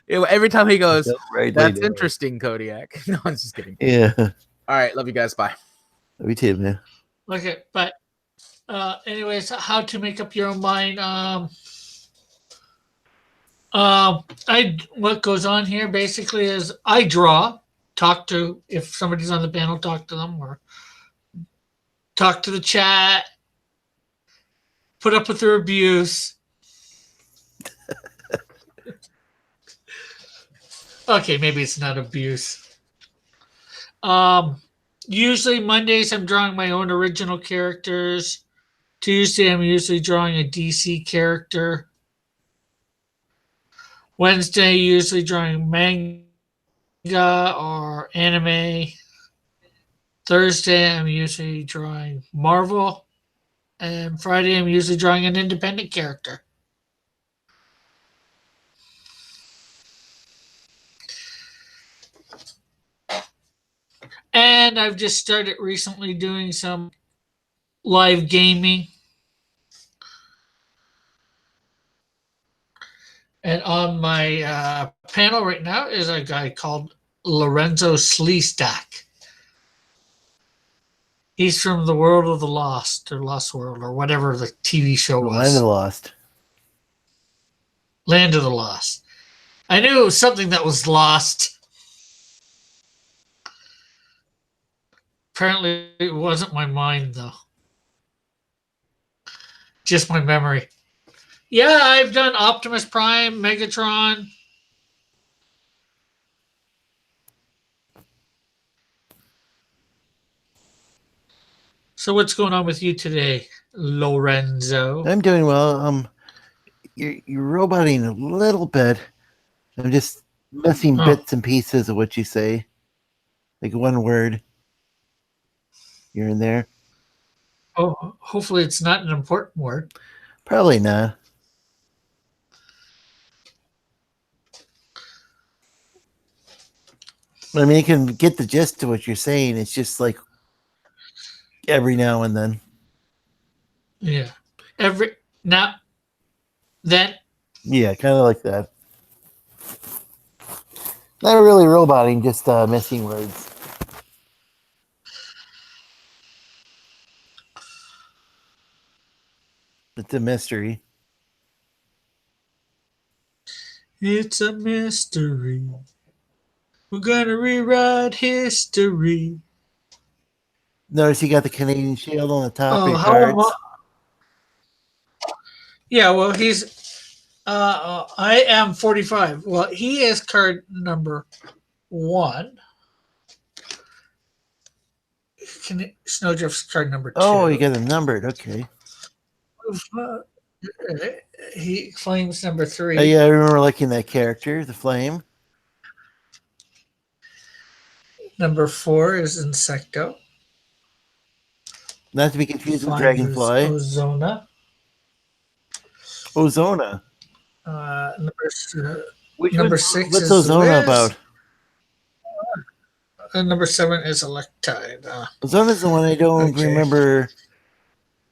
Every time he goes,
Right,
"That's interesting, Kodiak." No, I'm just kidding.
Yeah.
All right, love you guys. Bye.
Me too, man.
Okay, but anyways, how to make up your own mind. What goes on here basically is I draw, talk to, if somebody's on the panel, talk to them, or talk to the chat, put up with their abuse. Okay, maybe it's not abuse. Usually Mondays I'm drawing my own original characters. Tuesday I'm usually drawing a DC character. Wednesday usually drawing manga or anime. Thursday I'm usually drawing Marvel. And Friday I'm usually drawing an independent character. And I've just started recently doing some live gaming. And on my panel right now is a guy called Lorenzo Sleestack. He's from the World of the Lost, or Lost World, or whatever the TV show was.
Land of the Lost.
Land of the Lost. I knew it was something that was lost. Apparently, it wasn't my mind, though. Just my memory. Yeah, I've done Optimus Prime, Megatron. So what's going on with you today, Lorenzo?
I'm doing well. You're roboting a little bit. I'm just missing
Oh.
bits and pieces of what you say, like one word here and there.
Oh, hopefully it's not an important word.
Probably not. I mean, you can get the gist of what you're saying. It's just like every now and then.
Yeah. Every now, then.
Yeah, kind of like that. Not really roboting, just missing words. It's a mystery.
It's a mystery. We're gonna rewrite history.
Notice you got the Canadian shield on the top of
Oh,
your
how am I?
cards.
Yeah, well, he's. I am 45. Well, he is card number 1. Snowdrift's card number 2.
Oh, you got them numbered. Okay.
He claims number 3.
Yeah, I remember liking that character, the Flame.
Number 4 is Insecto.
Not to be confused with
5
Dragonfly.
is Ozona.
Ozona.
Number 6
What's
is
Ozona
Wiz.
about?
And number 7 is Electide.
Ozona's the one I don't
Okay.
remember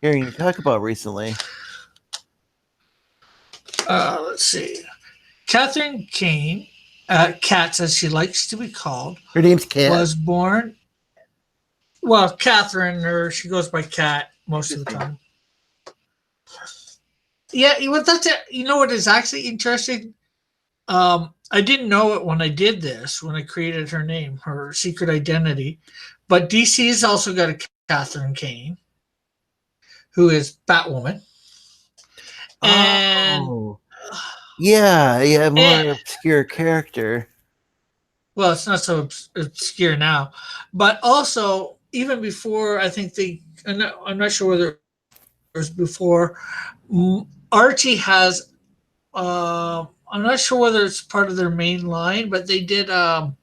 hearing you talk about recently.
Let's see. Catherine Kane, Katz as she likes to be called,
Her name's Kat.
was born. Well, Catherine, or she goes by Kat most of the time. Yeah, that's it. You know what is actually interesting? I didn't know it when I did this, when I created her name, her secret identity. But DC's also got a Catherine Kane, who is Batwoman. And
yeah, more obscure character.
Well, it's not so obscure now, but also even before, I think I'm not sure whether it was before. Archie has. I'm not sure whether it's part of their main line, but they did a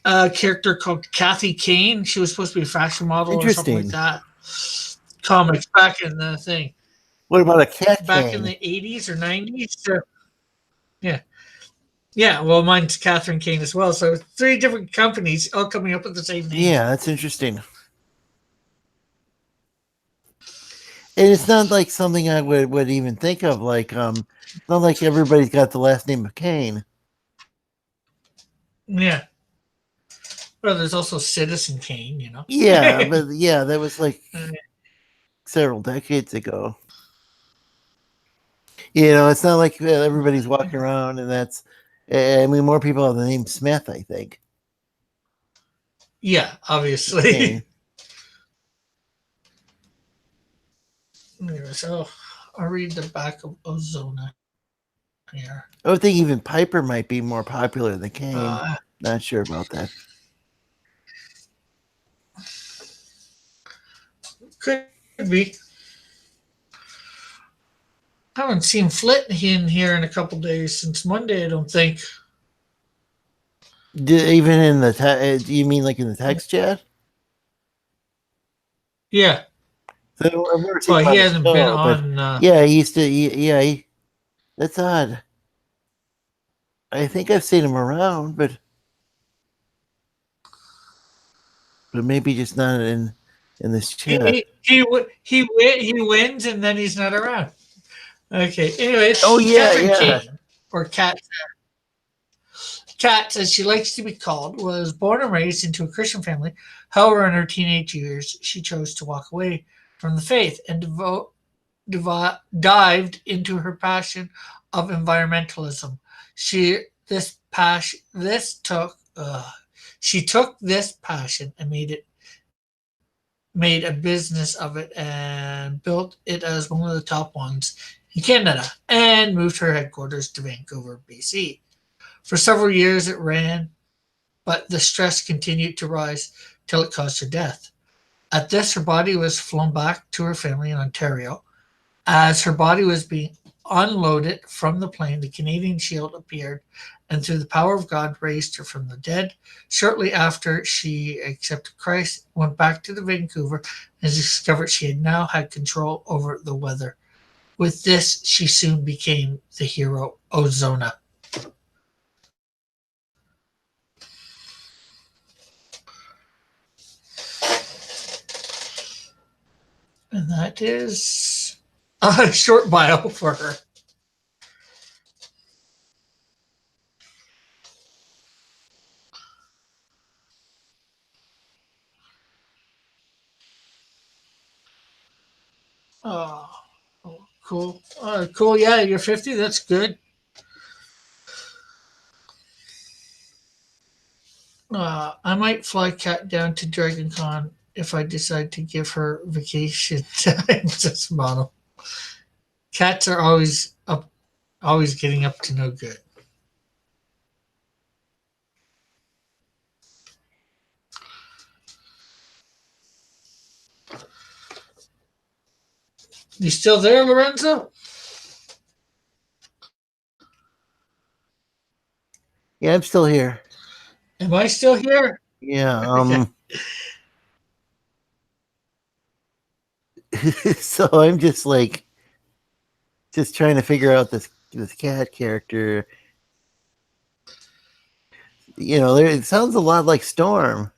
character called Kathy Kane. She was supposed to be a fashion model or something like that. Comics back in the thing.
What about a cat
back
Kane?
in the 80s or 90s? Yeah. Yeah, well, mine's Catherine Kane as well. So 3 different companies all coming up with the same name.
Yeah, that's interesting. And it's not like something I would even think of. Like, not like everybody's got the last name of Kane.
Yeah. Well, there's also Citizen Kane, you know.
Yeah, but yeah, that was like several decades ago. You know, it's not like everybody's walking around, and that's. I mean, more people have the name Smith, I think.
Yeah, obviously.
Okay.
Anyway, so I'll read the back of Ozona here.
I would think even Piper might be more popular than Kane. Not sure about that.
Could be. I haven't seen Flit in here in a couple days since Monday, I don't think.
Even in the do you mean like in the text chat?
Yeah.
So I've never seen
Well,
him on
he
the
hasn't
show,
been
but
on.
yeah, he used to. That's odd. I think I've seen him around, but maybe just not in this chat.
He wins and then he's not around. Okay. Anyway,
Oh yeah,
Catherine Kane, or Kat. Kat, as she likes to be called, was born and raised into a Christian family. However, in her teenage years, she chose to walk away from the faith and dived into her passion of environmentalism. She took this passion and made a business of it and built it as one of the top ones in Canada and moved her headquarters to Vancouver, BC. For several years it ran, but the stress continued to rise till it caused her death. At this, her body was flown back to her family in Ontario. As her body was being unloaded from the plane, the Canadian Shield appeared and, through the power of God, raised her from the dead. Shortly after she accepted Christ, went back to the Vancouver and discovered she had now had control over the weather. With this, she soon became the hero Ozona. And that is a short bio for her. Oh, cool. Cool. Yeah, you're 50. That's good. I might fly Cat down to Dragon Con if I decide to give her vacation time. Just mono. Cats are always getting up to no good. You still there, Lorenzo?
Yeah, I'm still here.
Am I still here?
Yeah. So I'm just like, just trying to figure out this cat character. You know, it sounds a lot like Storm.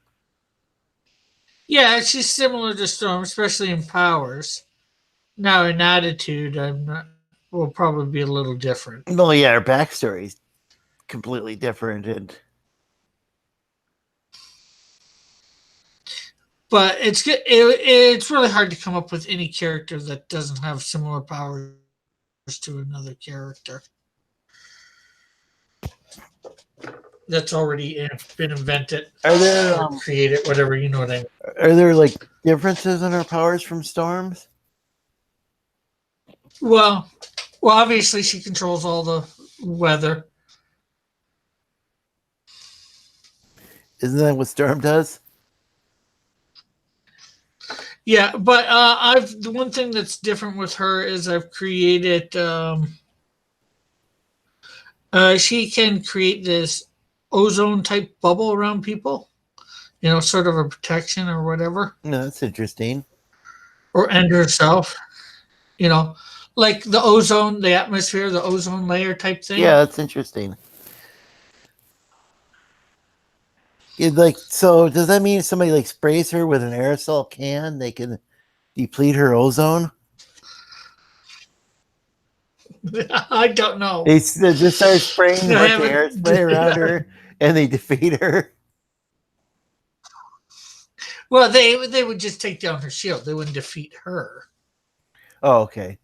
Yeah, she's similar to Storm, especially in powers. Now, in attitude, I'm not. Will probably be a little different.
No, yeah, her backstory's completely different, and
But it's good. It's really hard to come up with any character that doesn't have similar powers to another character that's already been invented
are there
or created, whatever, you know what I mean.
are there like differences in her powers from Storm's?
Well, obviously she controls all the weather.
Isn't that what Storm does?
Yeah, but the one thing that's different with her is I've created. She can create this ozone type bubble around people. Sort of a protection or whatever,
No, that's interesting.
or and herself. You know, like the ozone, the atmosphere, the ozone layer type thing.
Yeah, that's interesting. So does that mean if somebody like sprays her with an aerosol can, they can deplete her ozone?
I don't know.
They just start spraying a bunch of airspray around her, and they defeat her.
Well, they would just take down her shield. They wouldn't defeat her.
Oh, okay.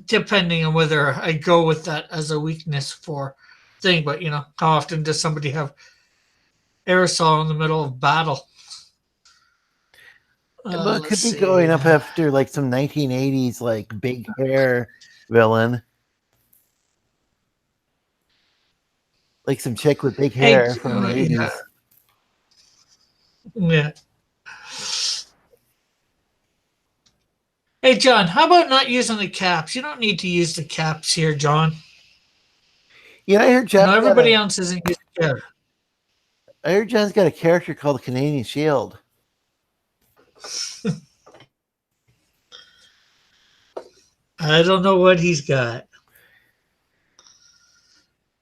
Depending on whether I go with that as a weakness for thing, but how often does somebody have aerosol in the middle of battle?
But it could be going up after like some 1980s like big hair villain. Like some chick with big hair from the 80s.
Yeah. Hey, John, how about not using the caps? You don't need to use the caps here, John.
Yeah, I heard John.
Everybody else isn't using caps.
I heard John's got a character called the Canadian Shield.
I don't know what he's got.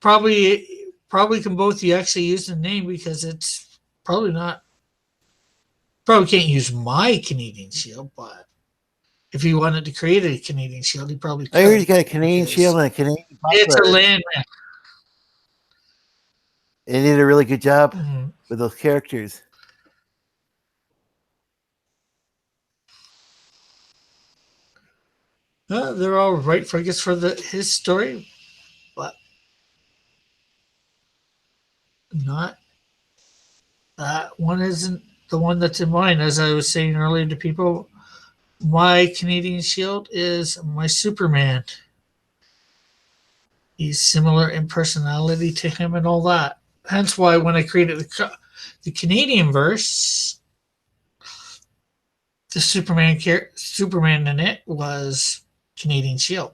Probably can both of you actually use the name because it's probably not. Probably can't use my Canadian Shield, but if he wanted to create a Canadian Shield, he probably could.
I heard he's got a Canadian Shield and a Canadian Buckler.
It's a landman.
They did a really good job with those characters.
They're all right for his story, but not that one isn't the one that's in mine. As I was saying earlier to people, my Canadian Shield is my Superman. He's similar in personality to him and all that. Hence why when I created the Canadian verse, the Superman in it was Canadian Shield.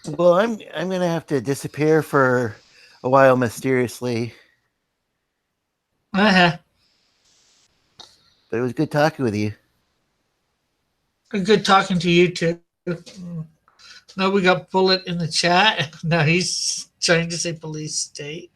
Well, I'm gonna have to disappear for a while mysteriously,
Uh-huh.
but it was good talking with you.
Good talking to you too. Now we got Bullet in the chat. Now he's trying to say police state.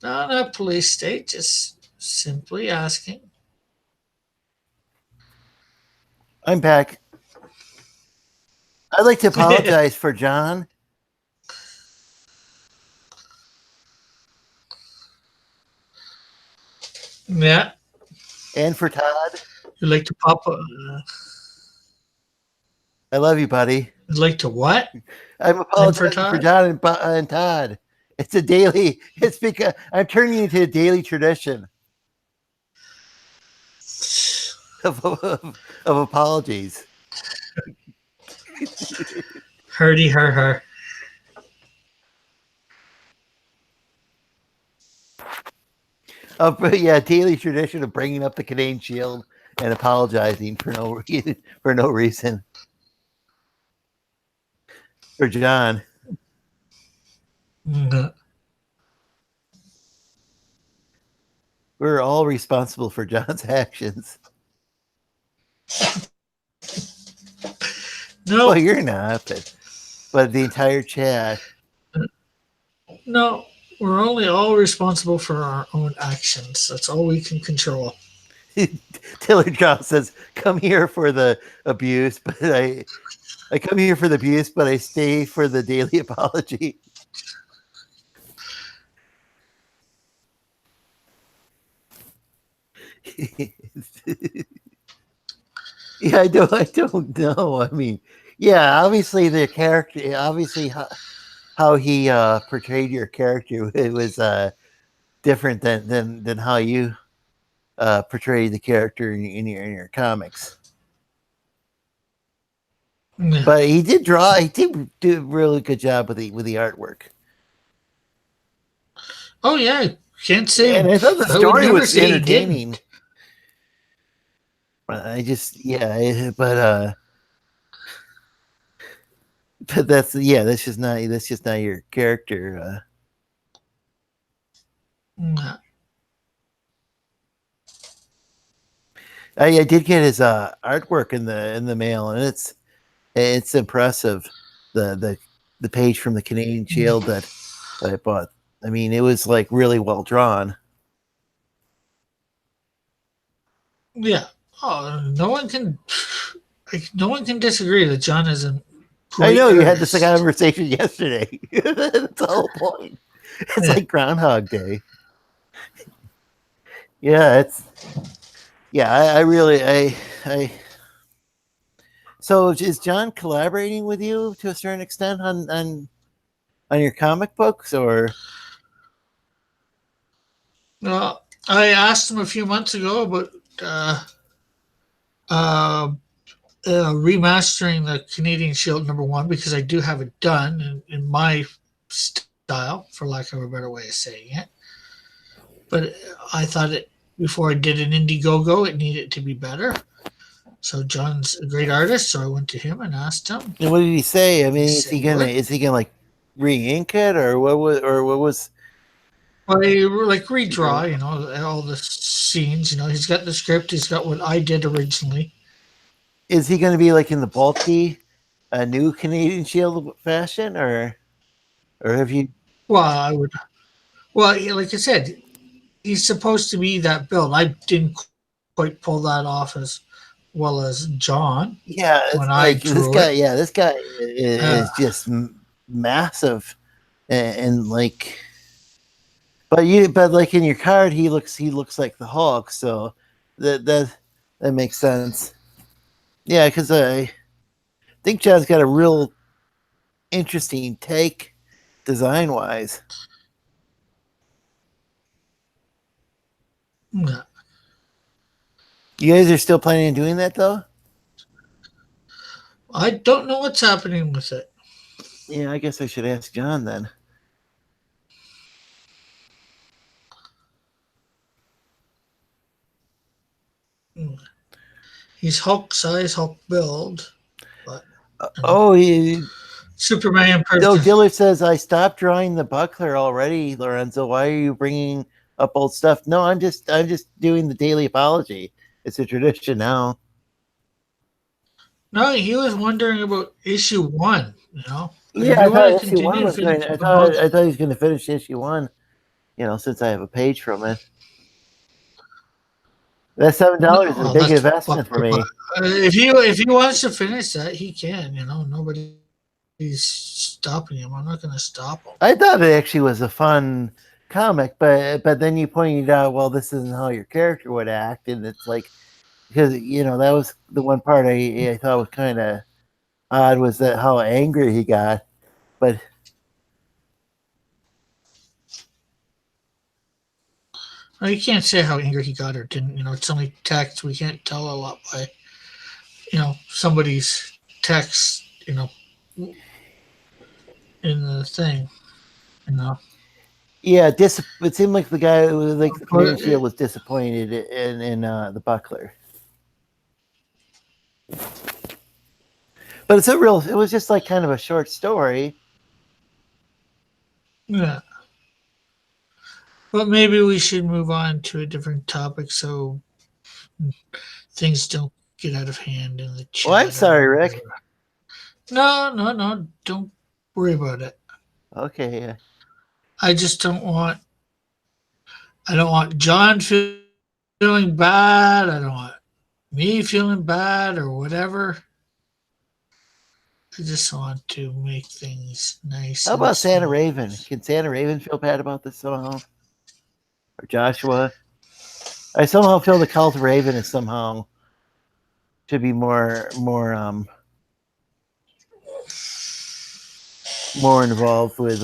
No, not police state. Just simply asking.
I'm back. I'd like to apologize for John.
Yeah.
And for Todd.
You like to pop
I love you, buddy.
you'd like to what?
I'm apologizing for
Todd?
John and Todd. It's a daily. It's because I'm turning it into a daily tradition of apologies.
Hurdy her.
Yeah, daily tradition of bringing up the Canadian Shield and apologizing for no reason. For John.
Mm.
We're all responsible for John's actions.
No.
Well, you're not, but the entire chat.
No, we're only all responsible for our own actions. That's all we can control.
Taylor John says, "Come here for the abuse, but I come here for the abuse, but I stay for the daily apology." Yeah, I don't know. I mean, yeah, obviously the character, obviously how he portrayed your character, it was different than how you portray the character in your comics.
Yeah.
But he did do a really good job with the artwork.
Oh yeah, can't say.
And I thought the story was entertaining.
Didn't.
But that's just not your character.
Yeah.
I did get his artwork in the mail, and it's impressive. The page from the Canadian Shield that I bought. I mean, it was like really well drawn.
Yeah. Oh, no one can disagree that John is a great
I know you had
artist.
this conversation yesterday. That's the whole point. It's like Groundhog Day. Yeah, I So is John collaborating with you to a certain extent on your comic books, or?
No, I asked him a few months ago about remastering the Canadian Shield #1 because I do have it done in my style, for lack of a better way of saying it. But I thought before I did an Indiegogo, it needed to be better. So John's a great artist, so I went to him and asked him.
And what did he say? I mean, is he gonna like re-ink it, or what was?
Well, he like redraw, all the scenes. He's got the script. He's got what I did originally.
Is he going to be like in the bulky, new Canadian Shield fashion, or have you?
Well, I would. Well, like I said, he's supposed to be that build. I didn't quite pull that off as well as John.
Yeah,
when I drew
this guy. Yeah, this guy is just massive, and like but like in your card, he looks like the Hulk, so that makes sense. Yeah, because I think John's got a real interesting take design wise.
Yeah.
You guys are still planning on doing that though?
I don't know what's happening with it.
Yeah, I guess I should ask John then.
He's Hulk size, Hulk build, but
Oh,
Superman
no,
person.
Dillard says I stopped drawing the buckler already, Lorenzo. Why are you bringing up old stuff? No, I'm just doing the daily apology. It's a tradition now.
No, he was wondering about issue 1.
Yeah,
If
I
you want to
thought issue one
continue to
was
finish
going.
the month,
I thought he was going to finish issue one. Since I have a page from it, that $7 is a
well,
big
that's
investment for me.
if he wants to finish that, he can. Nobody's stopping him. I'm not going to stop him.
I thought it actually was a fun comic, but then you pointed out, well, this isn't how your character would act, and it's like because that was the one part I thought was kind of odd was that how angry he got, but
Well, you can't say how angry he got or didn't. It's only text. We can't tell a lot by somebody's text. In the thing. You know.
yeah, it seemed like the guy who was like the
But,
Community Shield was disappointed in the buckler. But it was just like kind of a short story.
yeah. But maybe we should move on to a different topic so things don't get out of hand in the chat.
Well, I'm sorry, Rick.
No. Don't worry about it.
Okay, yeah.
I just don't want. I don't want John feeling bad. I don't want me feeling bad or whatever. I just want to make things nice.
How
and
about Santa
smooth.
Raven? Can Santa Raven feel bad about this somehow? Or Joshua? I somehow feel the Cult of Raven is somehow should be more involved with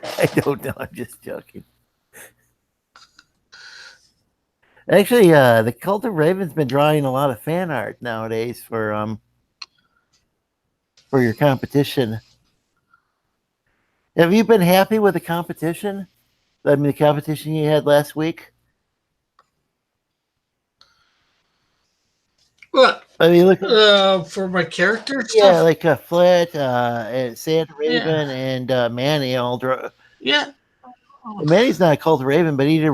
I don't know, I'm just joking. Actually, the Cult of Raven's been drawing a lot of fan art nowadays for your competition. Have you been happy with the competition? I mean, the competition you had last week.
What?
I mean, look.
For my character
Yeah,
stuff.
like Flit, and Santa
Yeah.
Raven, and Manny all draw.
Yeah.
Manny's not a Cult of Raven, but he did.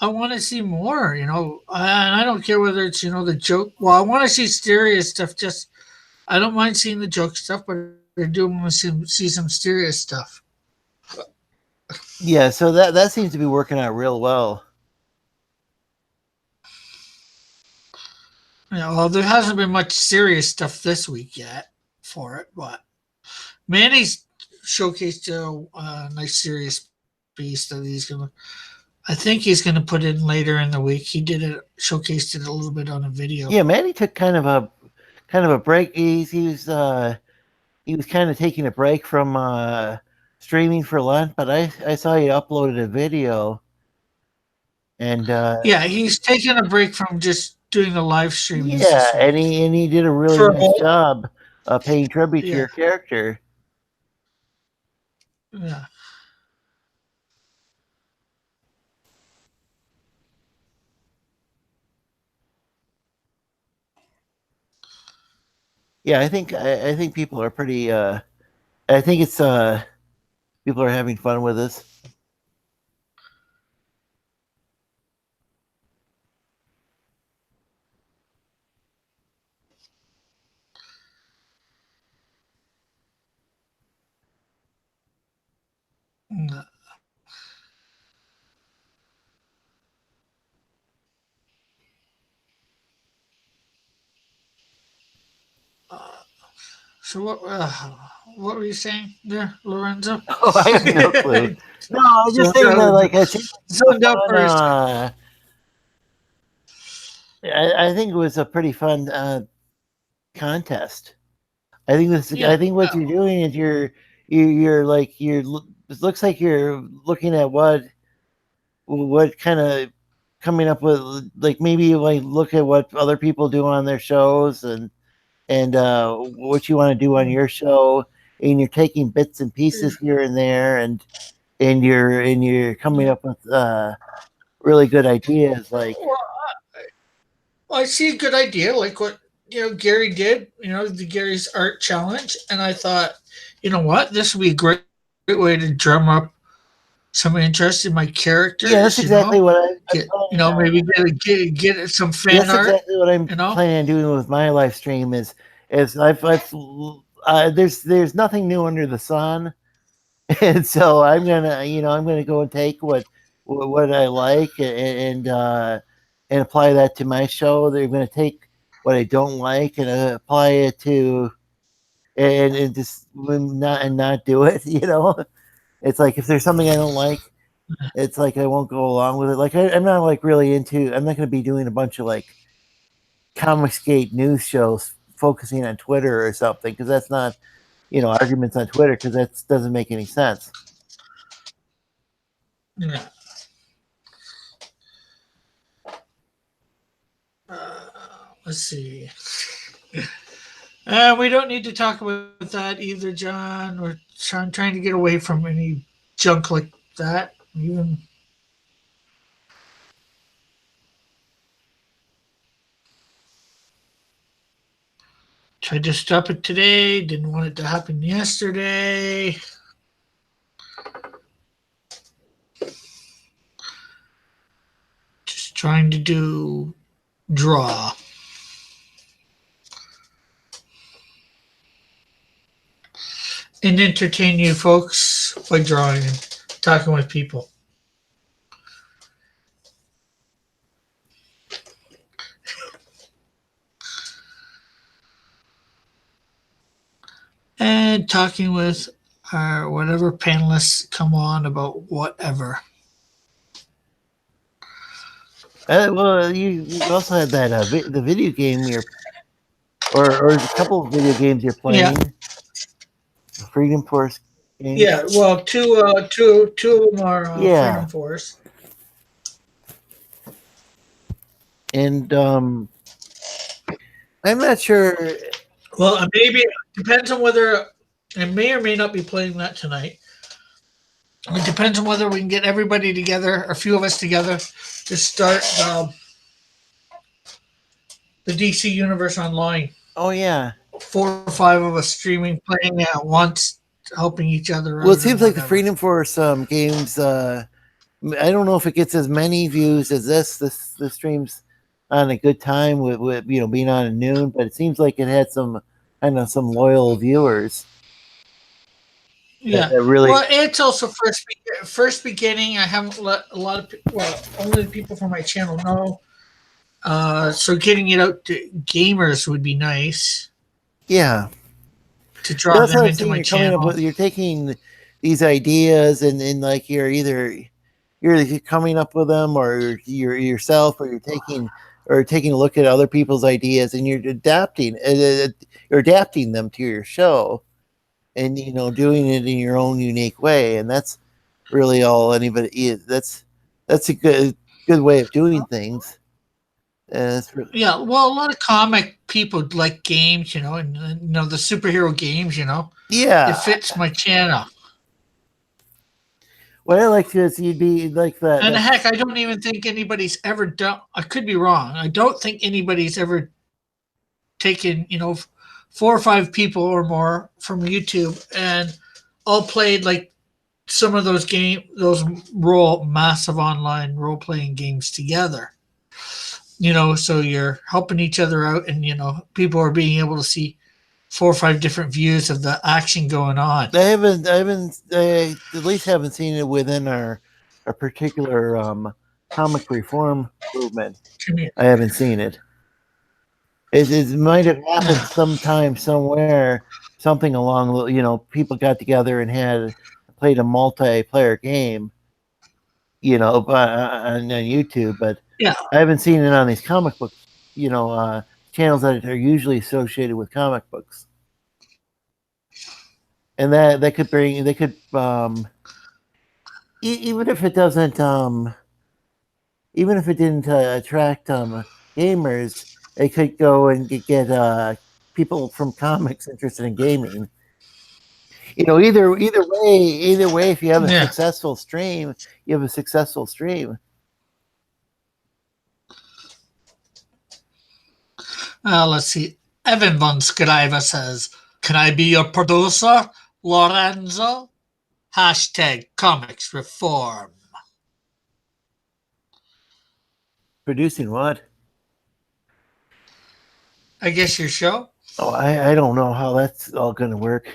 I want to see more. I don't care whether it's the joke. Well, I want to see serious stuff. Just I don't mind seeing the joke stuff, but I do want to see some serious stuff.
Yeah, so that seems to be working out real well.
Well, there hasn't been much serious stuff this week yet for it, but Manny's showcased a nice serious piece that he's gonna. I think he's gonna put in later in the week. He did it, showcased it a little bit on a video.
Yeah, Manny took kind of a break. He was kind of taking a break from streaming for lunch, but I saw he uploaded a video, and
Yeah, he's taking a break from just doing the live streaming.
yeah, and he did a really nice job paying tribute to your character.
Yeah.
Yeah, I think people are pretty. I think it's people are having fun with this.
No. So what were you saying there, Lorenzo?
Oh, I have no clue. No, I'm just saying that like it seems
Zoned out
fun,
for a second.
I think it was a pretty fun contest. I think this. I
Yeah.
think what you're doing is you're like it looks like you're looking at what kind of coming up with, like, maybe like look at what other people do on their shows and what you want to do on your show, and you're taking bits and pieces here and there, and you're coming up with really good ideas, like.
Well, I see a good idea, like what Gary did. The Gary's art challenge, and I thought, you know what, this would be a great way to drum up some interest in my characters.
Yeah, that's exactly what I'm
Get maybe get some fan
that's
art.
exactly what I'm planning on doing with my live stream. Is I've there's nothing new under the sun, and so I'm gonna go and take what I like and apply that to my show. They're gonna take what I don't like and apply it to and just not do it. It's like if there's something I don't like, it's like I won't go along with it. Like I'm not like really into. I'm not going to be doing a bunch of like Comicsgate news shows focusing on Twitter or something, because that's not arguments on Twitter, because that doesn't make any sense.
Yeah. Let's see. We don't need to talk about that either, John. We're trying to get away from any junk like that. Even tried to stop it today. Didn't want it to happen yesterday. Just trying to draw. And entertain you folks by drawing and talking with people. And talking with our whatever panelists come on about whatever.
Well, you also had that the video game or a couple of video games you're playing.
Yeah.
Freedom Force games.
Yeah, well, two of them are Freedom Force.
And I'm not sure.
Well, maybe it depends on whether I may or may not be playing that tonight. It depends on whether we can get everybody together, a few of us together, to start the DC Universe Online.
Oh yeah,
4 or 5 of us streaming, playing at once, helping each other.
Well, it seems like the Freedom Force games. I don't know if it gets as many views as this stream's on a good time with being on at noon, but it seems like it had some loyal viewers.
Yeah,
really.
Well, it's also first beginning. I haven't let a lot of only the people from my channel know. So getting it out to gamers would be nice.
Yeah.
To draw them into my channel.
You're taking these ideas and like you're either coming up with them, or you're yourself, or you're taking a look at other people's ideas and you're adapting them to your show, and doing it in your own unique way. And that's really all anybody is. That's a good way of doing things.
Yeah, well, a lot of comic people like games, and the superhero games,
Yeah,
it fits my channel.
What I like to is you'd be like that.
And heck, I don't even think anybody's ever done. I could be wrong. I don't think anybody's ever taken 4 or 5 people or more from YouTube and all played like some of those massive online role playing games together. So you're helping each other out, and people are being able to see 4 or 5 different views of the action going on.
I at least haven't seen it within our particular comic reform movement. I haven't seen it. It might have happened sometime somewhere, something along people got together and had played a multiplayer game, on YouTube, but
Yeah.
I haven't seen it on these comic book, channels that are usually associated with comic books. And that could bring they could even if it doesn't even if it didn't attract gamers, it could go and get people from comics interested in gaming. Either way, if you have a
Yeah.
successful stream, you have a successful stream.
Let's see. Evan von Scriva says, "Can I be your producer, Lorenzo?" Hashtag comics reform.
Producing what?
I guess your show?
Oh, I don't know how that's all going to work.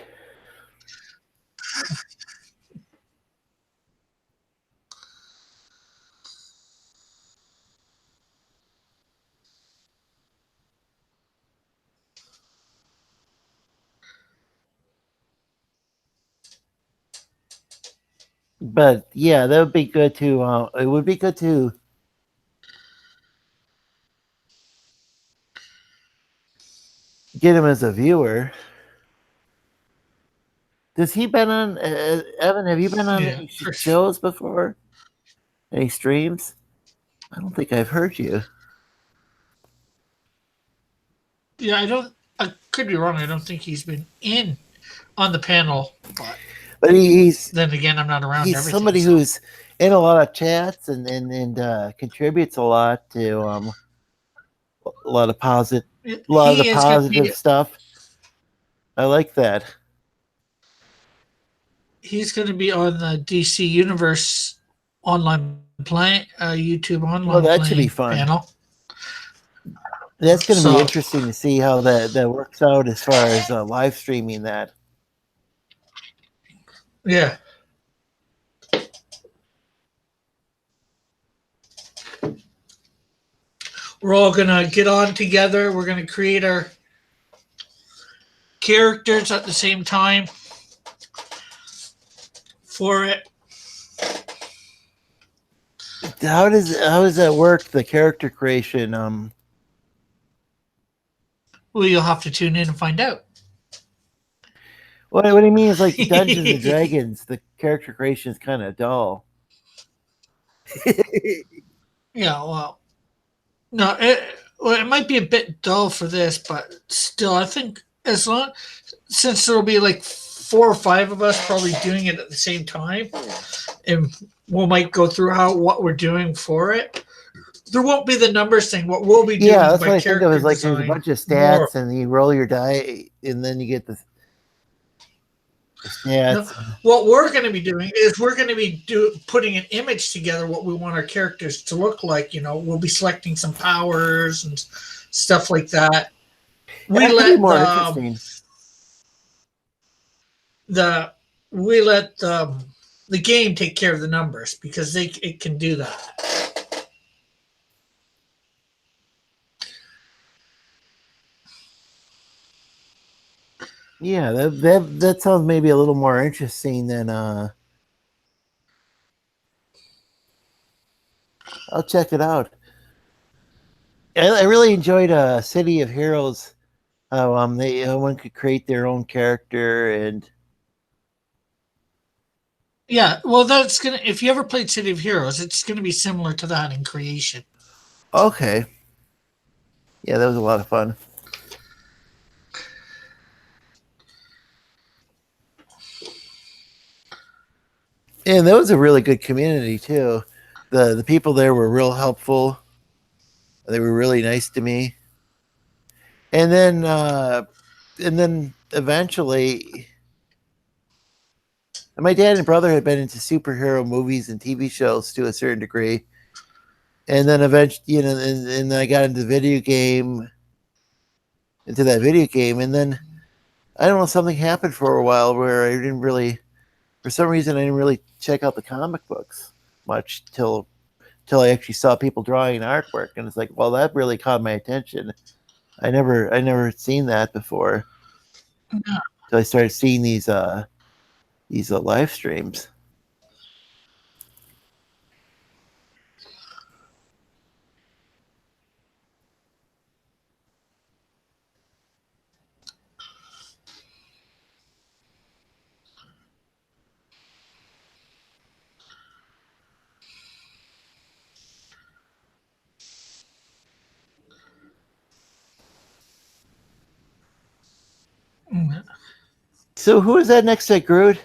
But yeah, that would be good to. It would be good to get him as a viewer. Does he been on Evan? Have you been on
Yeah.
any shows before? Any streams? I don't think I've heard you.
Yeah, I could be wrong. I don't think he's been in on the panel,
but he's
then again, I'm not around.
He's
everything,
somebody
so.
who's in a lot of chats and contributes a lot to a lot of positive stuff. I like that.
He's going to be on the DC Universe online play, YouTube online.
Well, that should be fun.
Panel.
That's going to be interesting to see how that works out as far as live streaming that.
Yeah. We're all going to get on together. We're going to create our characters at the same time for it.
How does that work? The character creation.
Well, you'll have to tune in and find out.
What do you mean? It's like Dungeons and Dragons. The character creation is kind of dull.
Yeah, well, no, it might be a bit dull for this, but still, I think since there'll be like 4 or 5 of us probably doing it at the same time, and we might go through what we're doing for it. There won't be the numbers thing. What we'll be doing,
that's what I think of is like there's a bunch of stats, and you roll your die, and then you get the stats.
No, what we're going to be doing is we're going to be putting an image together what we want our characters to look like. We'll be selecting some powers and stuff like that. We let the game take care of the numbers because it can do that.
Yeah, that sounds maybe a little more interesting than I'll check it out. I really enjoyed City of Heroes. How one could create their own character and
yeah, well, that's gonna. If you ever played City of Heroes, it's gonna be similar to that in creation.
Okay. Yeah, that was a lot of fun. And that was a really good community too. The people there were real helpful. They were really nice to me. And then eventually, my dad and brother had been into superhero movies and TV shows to a certain degree. And then eventually, and I got into that video game. And then, I don't know, something happened for a while where for some reason, I didn't really check out the comic books much till I actually saw people drawing artwork. And it's like, well, that really caught my attention. I never seen that before.
Yeah.
So I started seeing these live streams.
Mm.
So who is that next to Groot?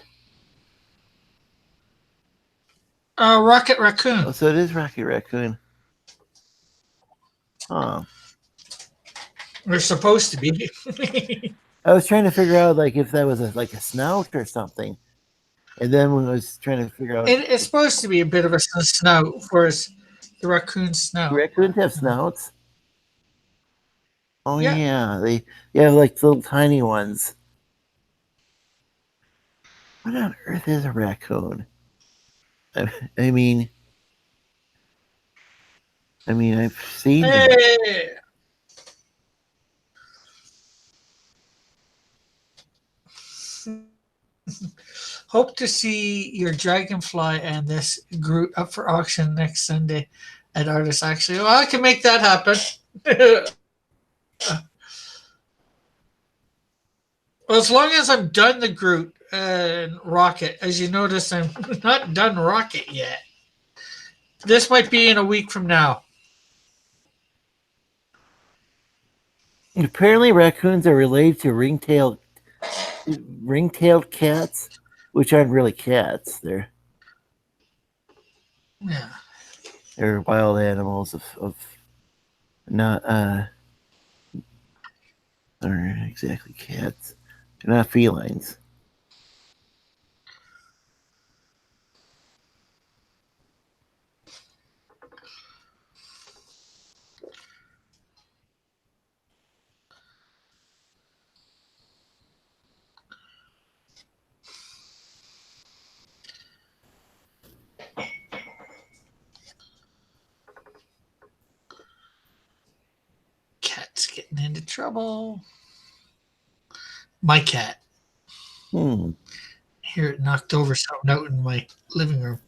Rocket Raccoon.
Oh, so it is Rocky Raccoon. Oh,
We're supposed to be.
I was trying to figure out like if that was like a snout or something, and then when I was trying to figure out,
It's supposed to be a bit of a snout for the raccoon
do
snout.
raccoons have snouts? Oh
Yeah.
yeah, they have like little tiny ones. What on earth is a raccoon? I, I mean, I've seen them.
Hey. Hope to see your dragonfly and this Groot up for auction next Sunday at Artist. Actually, well, I can make that happen. Well, as long as I'm done the Groot and Rocket. As you notice, I'm not done Rocket yet. This might be in a week from now.
Apparently, raccoons are related to ring-tailed cats, which aren't really cats.
Yeah.
They're wild animals of not aren't exactly cats. They're not felines.
Cat's getting into trouble. My cat.
Hmm.
Here it knocked over something out in my living room.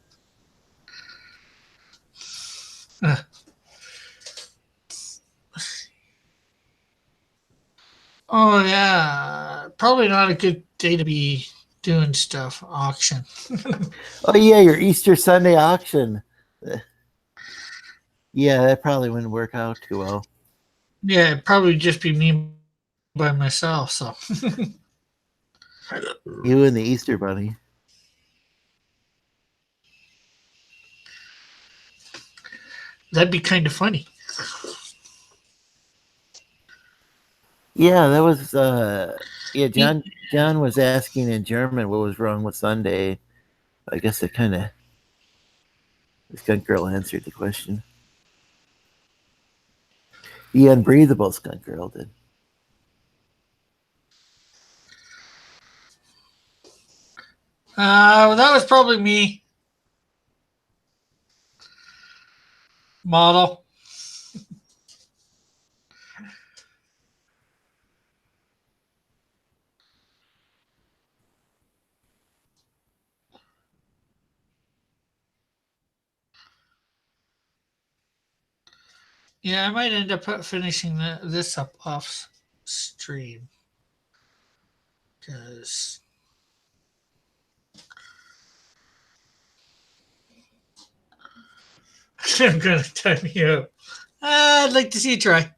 Uh, oh yeah, probably not a good day to be doing stuff. Auction.
Oh yeah, your Easter Sunday auction. Yeah, that probably wouldn't work out too well.
Yeah, it'd probably just be me by myself. So
You and the Easter Bunny.
that'd be kind of funny.
Yeah, that was yeah, John was asking in German what was wrong with Sunday. I guess it kind of this skunk girl answered the question. The unbreathable skunk girl did.
Well, that was probably me. Model. Yeah, I might end up finishing this up off stream because I'm gonna time you out. I'd like to see you try.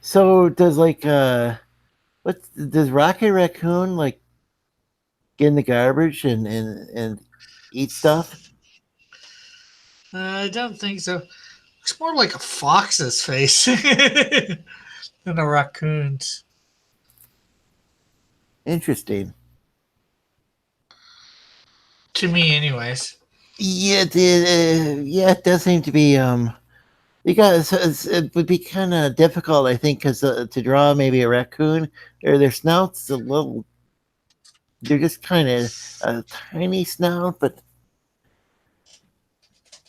So does like what does Rocket Raccoon like get in the garbage and eat stuff?
I don't think so. Looks more like a fox's face than a raccoon's.
Interesting.
To me, anyways.
Yeah, yeah, it does seem to be because it would be kind of difficult, I think, because to draw maybe a raccoon, their snouts a little. They're just kind of a tiny snout, but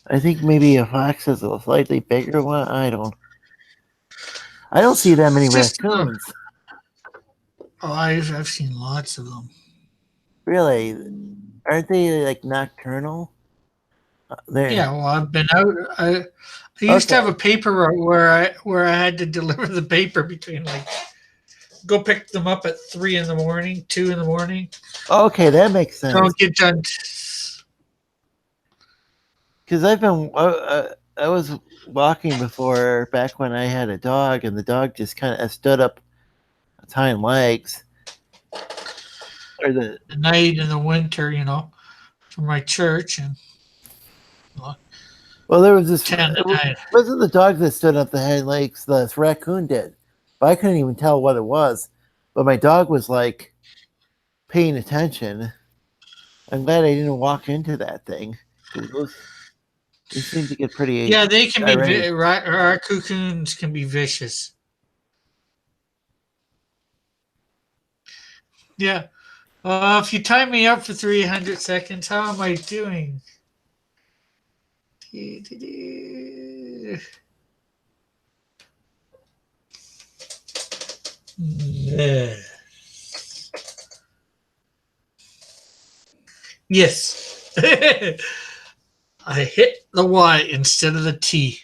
I think maybe a fox has a slightly bigger one. I don't. I don't see that many
It's just,
raccoons.
oh, I've seen lots of them.
Really? Aren't they like nocturnal? They're
Yeah, well, I've been out. I used to have
okay.
a paper route where I had to deliver the paper between like go pick them up at 3 in the morning, 2 in the morning.
Okay, that makes sense.
Don't get done.
Because I was walking before back when I had a dog, and the dog just kind of stood up its hind legs, or the
The night in the winter, for my church and
well, there was this.
10 to 9.
Wasn't the dog that stood up the hind legs? The raccoon did, but I couldn't even tell what it was. But my dog was like paying attention. I'm glad I didn't walk into that thing because they seem to get pretty
Yeah, they can be
irate.
raccoons can be vicious. Yeah. If you time me up for 300 seconds, how am I doing? Yeah. Yes. I hit the Y instead of the T.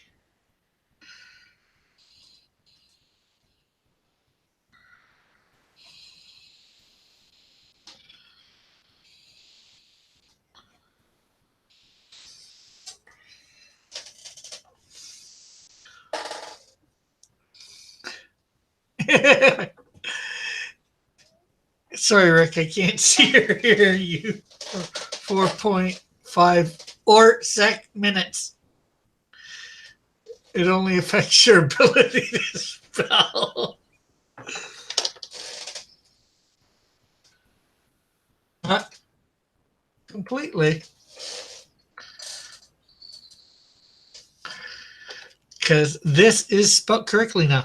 Sorry, Rick, I can't see or hear you. 4.5 or minutes. It only affects your ability to spell. Not completely. Because this is spelled correctly now.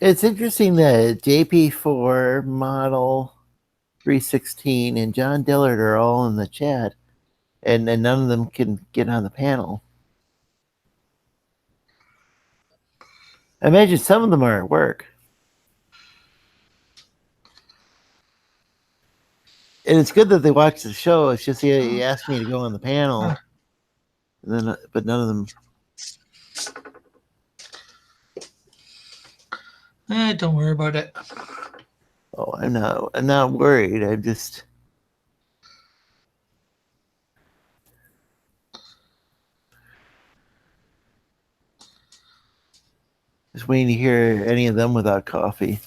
It's interesting that JP4 model 316 and John Dillard are all in the chat, and none of them can get on the panel. I imagine some of them are at work. And it's good that they watch the show. It's just he asked me to go on the panel, and then but none of them.
Don't worry about it.
Oh, I'm not worried. I'm just waiting to hear any of them without coffee.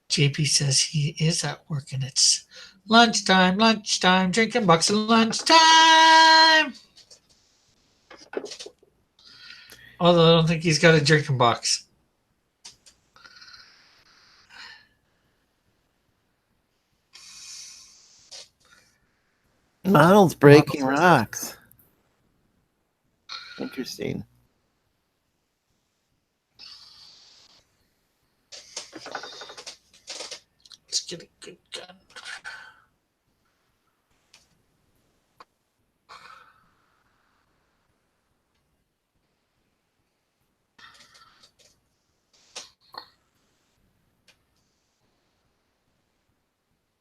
JP says he is at work and it's lunchtime, drinking bucks at lunchtime. Although I don't think he's got a drinking box.
Model's breaking rocks. Interesting.
Let's get a good gun.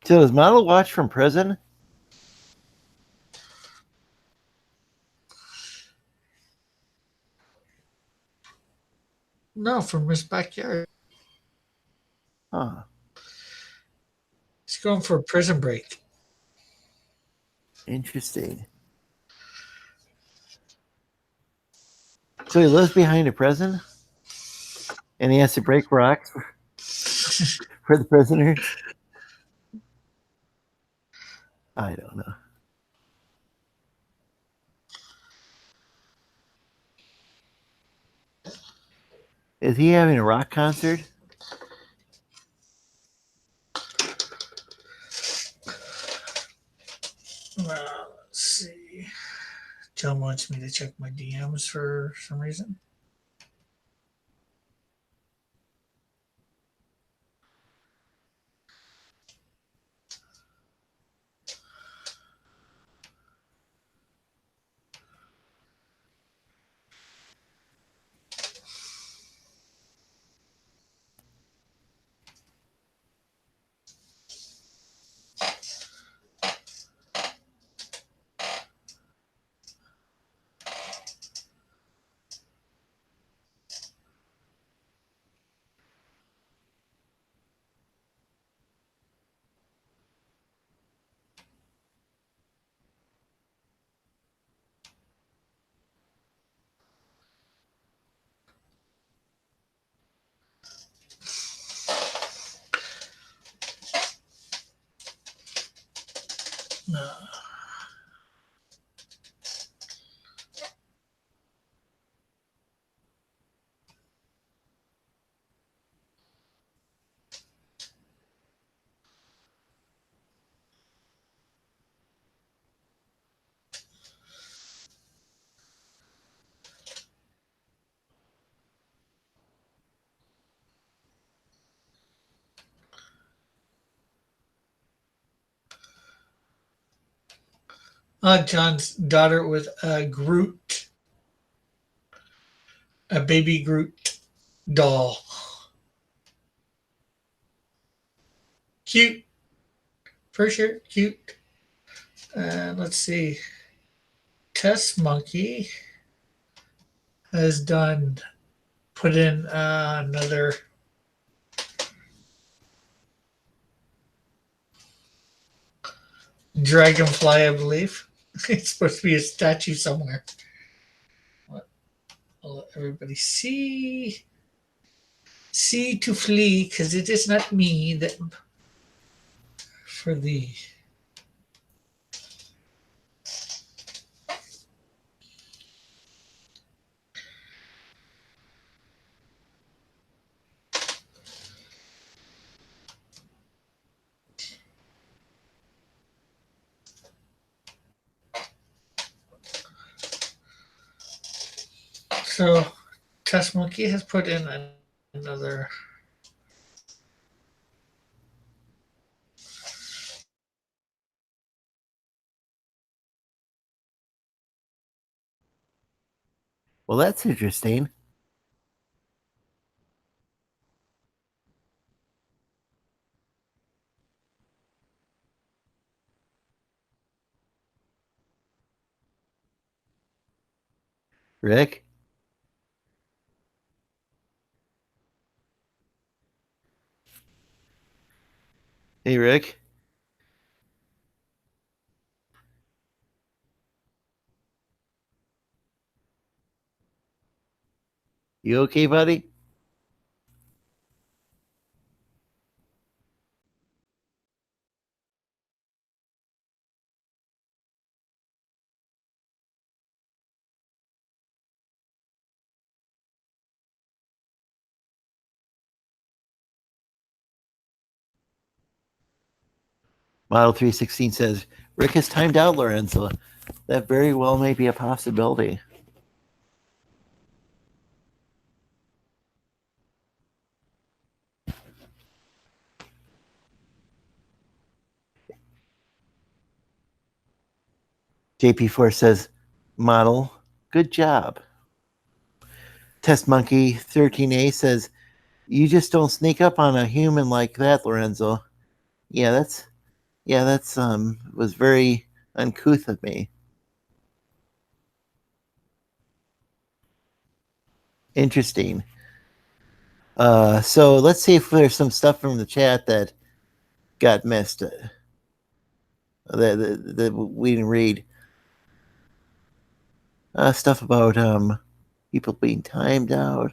So does Model watch from prison?
No, from his backyard.
Huh.
He's going for a prison break.
Interesting. So he lives behind a prison, and he has to break rocks for the prisoners. I don't know. Is he having a rock concert?
Let's see. John wants me to check my DMs for some reason. John's daughter with a Groot, a baby Groot doll. Cute, for sure, cute. Let's see. Test Monkey has put in another dragonfly, I believe. It's supposed to be a statue somewhere. I'll let everybody see. See to flee, because it is not me that for thee. So, Test Monkey has put in another.
Well, that's interesting. Rick? Hey, Rick? You okay, buddy? Model 316 says, Rick has timed out, Lorenzo. That very well may be a possibility. JP4 says, model, good job. Test Monkey 13A says, you just don't sneak up on a human like that, Lorenzo. Yeah, that's was very uncouth of me. Interesting. So let's see if there's some stuff from the chat that got missed. That we didn't read. Stuff about people being timed out.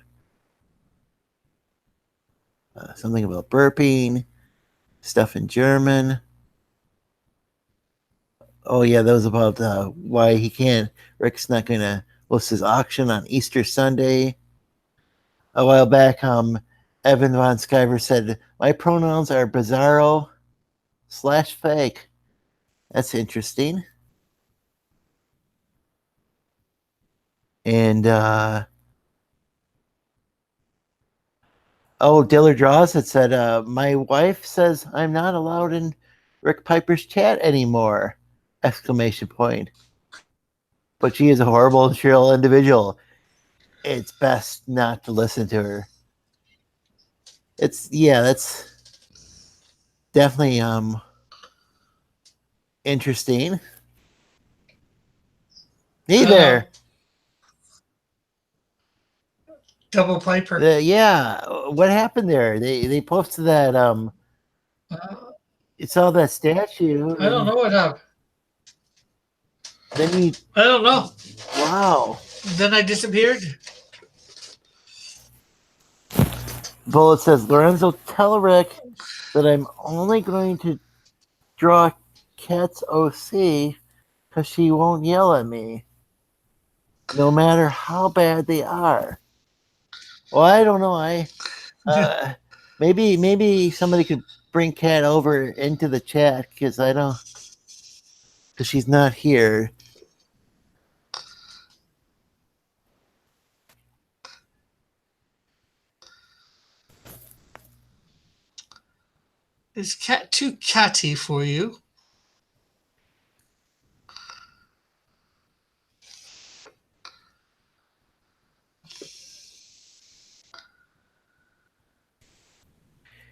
Something about burping. Stuff in German. Oh yeah, that was about why he can't. Rick's not gonna host his auction on Easter Sunday. A while back, Evan von Skyver said, "My pronouns are bizarro/fake." That's interesting. And Diller Draws had said, "My wife says I'm not allowed in Rick Piper's chat anymore!" Exclamation point. But she is a horrible and shrill individual. It's best not to listen to her. That's definitely interesting. Hey there.
Double Piper.
What happened there? They posted that it's all that statue.
I don't know what happened.
Then
I don't know.
Wow.
Then I disappeared.
Bullet says, Lorenzo, tell Rick that I'm only going to draw Cat's OC because she won't yell at me, no matter how bad they are. Well, I don't know. Maybe somebody could bring Cat over into the chat because she's not here.
Is Cat too catty for you?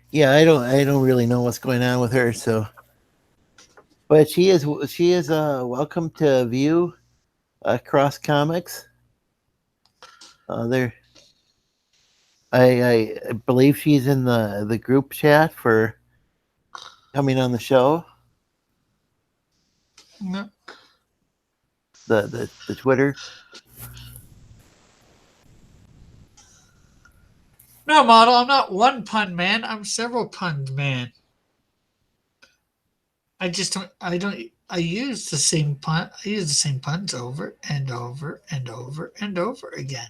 Yeah, I don't really know what's going on with her. So, but she is welcome to view Cross Comics. There, I believe she's in the group chat for coming on the show.
No.
The Twitter.
No, model. I'm not one pun man. I'm several pun man. I just don't. I don't. I use the same pun. I use the same puns over and over and over and over again.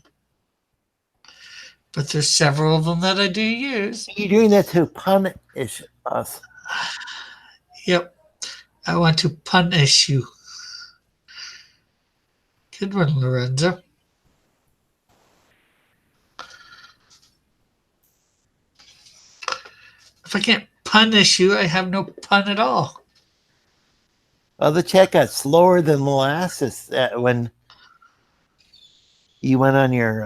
But there's several of them that I do use.
You're doing that to punish us.
Yep. I want to punish you. Good one, Lorenzo. If I can't punish you, I have no pun at all.
Well, the chat got slower than molasses when you went on your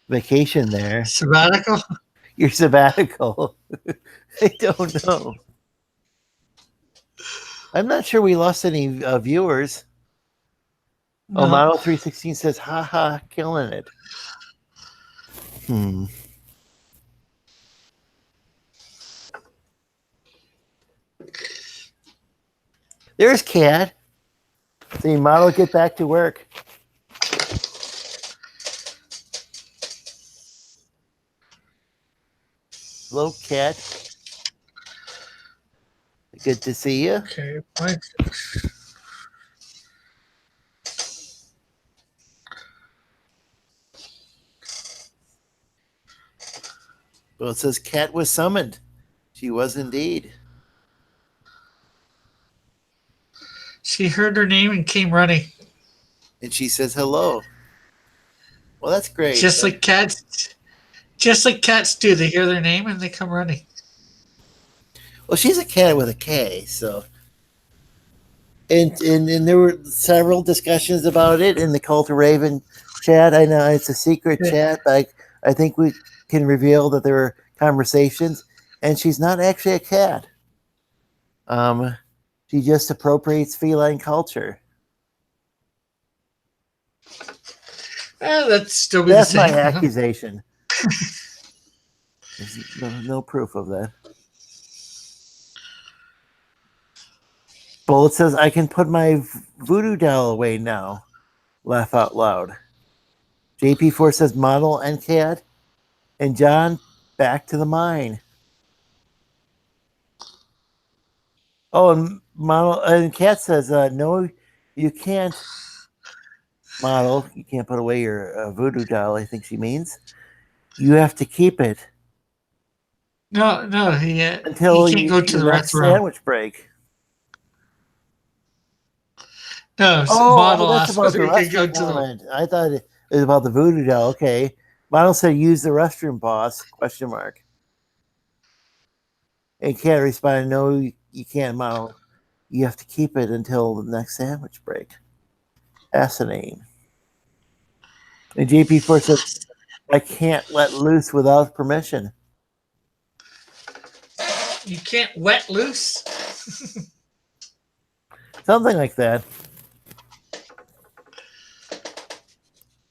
vacation there.
Sabbatical?
Your sabbatical. I don't know. I'm not sure we lost any viewers.
No.
Oh, Model 316 says, haha, killing it. There's Cat. See, Model, get back to work. Hello, Cat. Good to see you.
Okay, fine.
Well, it says Cat was summoned. She was indeed.
She heard her name and came running.
And she says hello. Well, that's great.
Just like cats do. They hear their name and they come running.
Well, she's a cat with a K, so. And there were several discussions about it in the Cult of Raven chat. I know it's a secret chat, but I think we can reveal that there were conversations, and she's not actually a cat. She just appropriates feline culture.
That's still be
That's
the same.
my accusation. There's no proof of that. Bullet says, I can put my voodoo doll away now. Laugh out loud. JP4 says, Model and Cat. And John, back to the mine. Oh, and Model and Cat says, no, you can't. Model, you can't put away your voodoo doll, I think she means. You have to keep it.
No,
until
he can't go to the
next
restroom.
Sandwich break.
No, Model asked whether he could go to the...
I thought it was about the voodoo doll. Okay. Model said, use the restroom, boss, ? And Cat responded, no, you can't, Model. You have to keep it until the next sandwich break. Fascinating. And JP4 said, I can't let loose without permission.
You can't wet loose?
Something like that.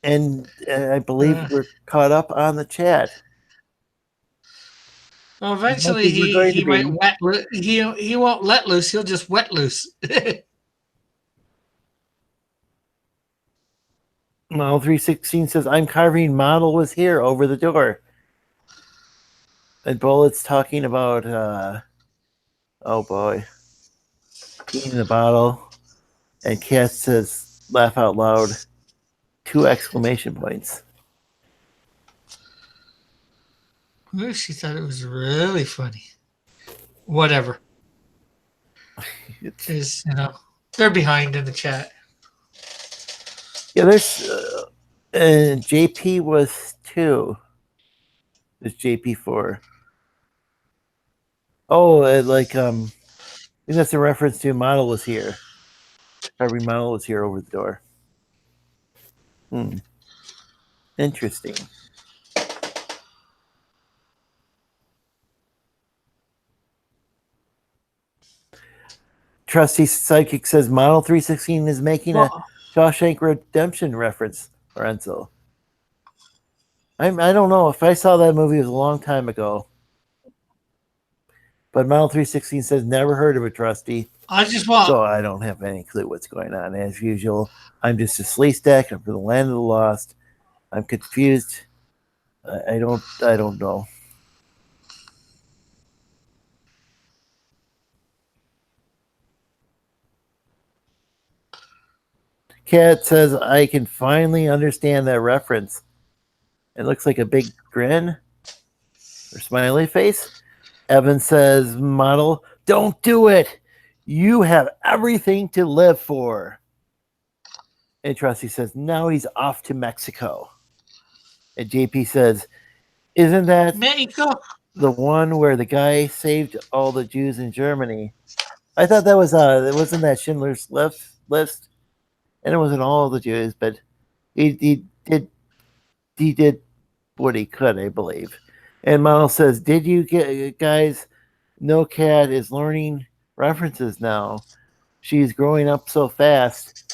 And I believe we're caught up on the chat.
Well, eventually he might wet loose. He won't let loose. He'll just wet loose.
Model 316 says, I'm carving Model was here over the door. And Bullet's talking about, oh boy. peeing in the bottle. And Kat says, laugh out loud. 2 exclamation points.
Ooh, she thought it was really funny. Whatever. Because, they're behind in the chat.
Yeah, there's. And JP was 2. There's JP4. Oh, I think that's a reference to model was here. Every model was here over the door. Interesting. Trusty Psychic says Model 316 is making a Shawshank Redemption reference, Lorenzo. I don't know. If I saw that movie, it was a long time ago. But Model 316 says never heard of it, Trusty. So I don't have any clue what's going on. As usual, I'm just a sleaze stack. I'm from the land of the lost. I'm confused. I don't know. Kat says I can finally understand that reference. It looks like a big grin or smiley face. Evan says, model, don't do it. You have everything to live for. And Trusty says, now he's off to Mexico. And JP says, isn't that
Mexico?
The one where the guy saved all the Jews in Germany? I thought that was it wasn't that Schindler's List, and it wasn't all the Jews, but he did what he could, I believe. And Miles says, did you guys know Kat is learning references now? She's growing up so fast.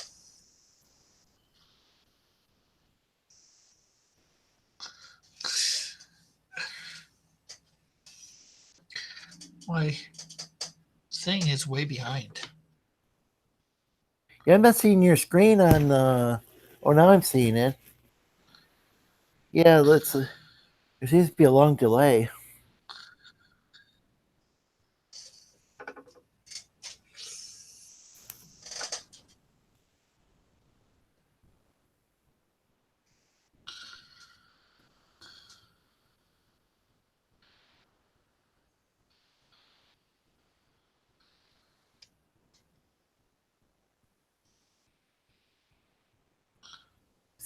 My thing is way behind.
Yeah, I'm not seeing your screen on oh, now I'm seeing it. Yeah, there seems to be a long delay.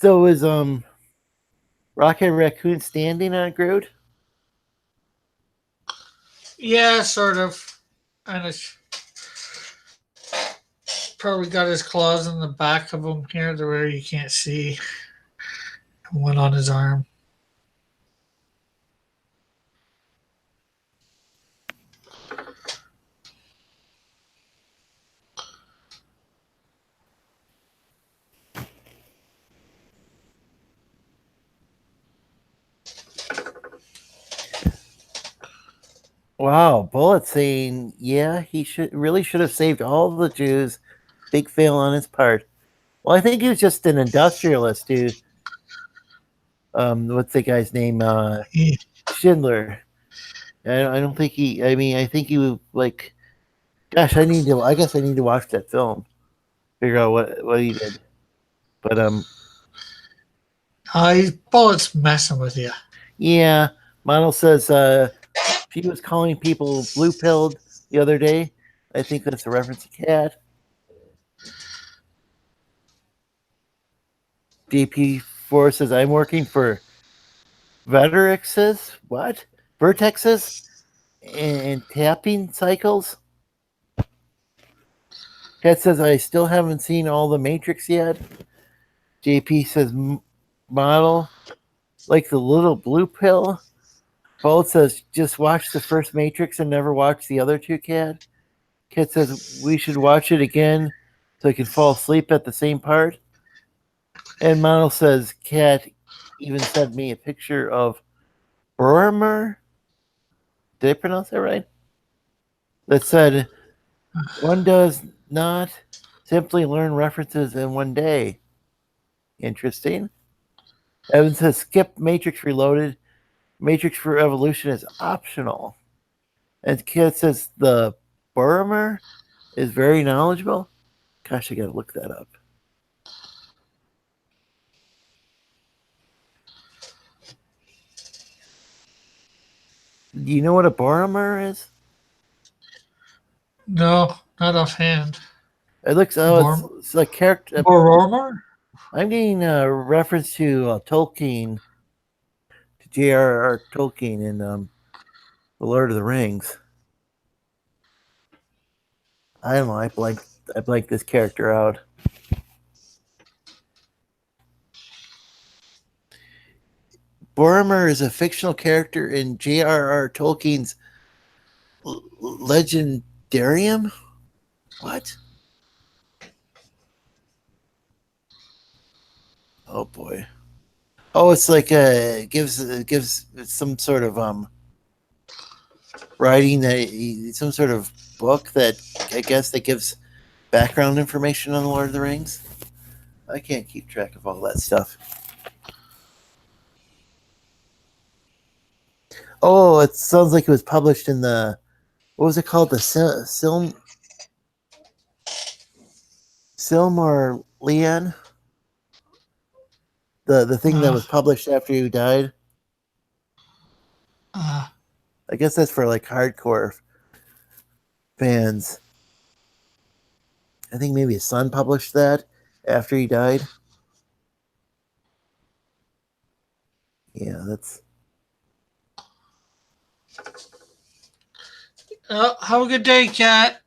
So is Rocket Raccoon standing on Groot?
Yeah, sort of. And it's probably got his claws in the back of him here to where you can't see. One on his arm.
Wow, Bullet saying, yeah, he should have saved all the Jews. Big fail on his part. Well, I think he was just an industrialist who, what's the guy's name? Schindler. I don't think he. I mean, I think he was like, gosh, I guess I need to watch that film, figure out what he did. But
Bullet's messing with you.
yeah, Model says she was calling people blue pilled the other day. I think that's a reference to Cat. DP4 says I'm working for Vertexes. What? Vertexes and tapping cycles. Cat says I still haven't seen all the Matrix yet. JP says model like the little blue pill. Bolt says just watch the first Matrix and never watch the other two. Cat says we should watch it again so I can fall asleep at the same part. And model says Cat even sent me a picture of Burmer. Did I pronounce that right? That said, one does not simply learn references in one day. Interesting. Evan says skip Matrix Reloaded. Matrix for Evolution is optional. And Kid says the Burmer is very knowledgeable. Gosh, I gotta look that up. Do you know what a Boromir is?
No, not offhand.
It looks it's like character.
Boromir?
I'm getting a reference to Tolkien, to J.R.R. Tolkien in The Lord of the Rings. I don't know. I blanked this character out. Boromir is a fictional character in J.R.R. Tolkien's Legendarium. What? Oh boy. Oh, it's like gives some sort of writing that some sort of book that I guess that gives background information on the Lord of the Rings. I can't keep track of all that stuff. Oh, it sounds like it was published in the what was it called? The Silmarillion? The thing that was published after you died. I guess that's for like hardcore fans. I think maybe his son published that after he died. Yeah, that's.
Have a good day, Cat.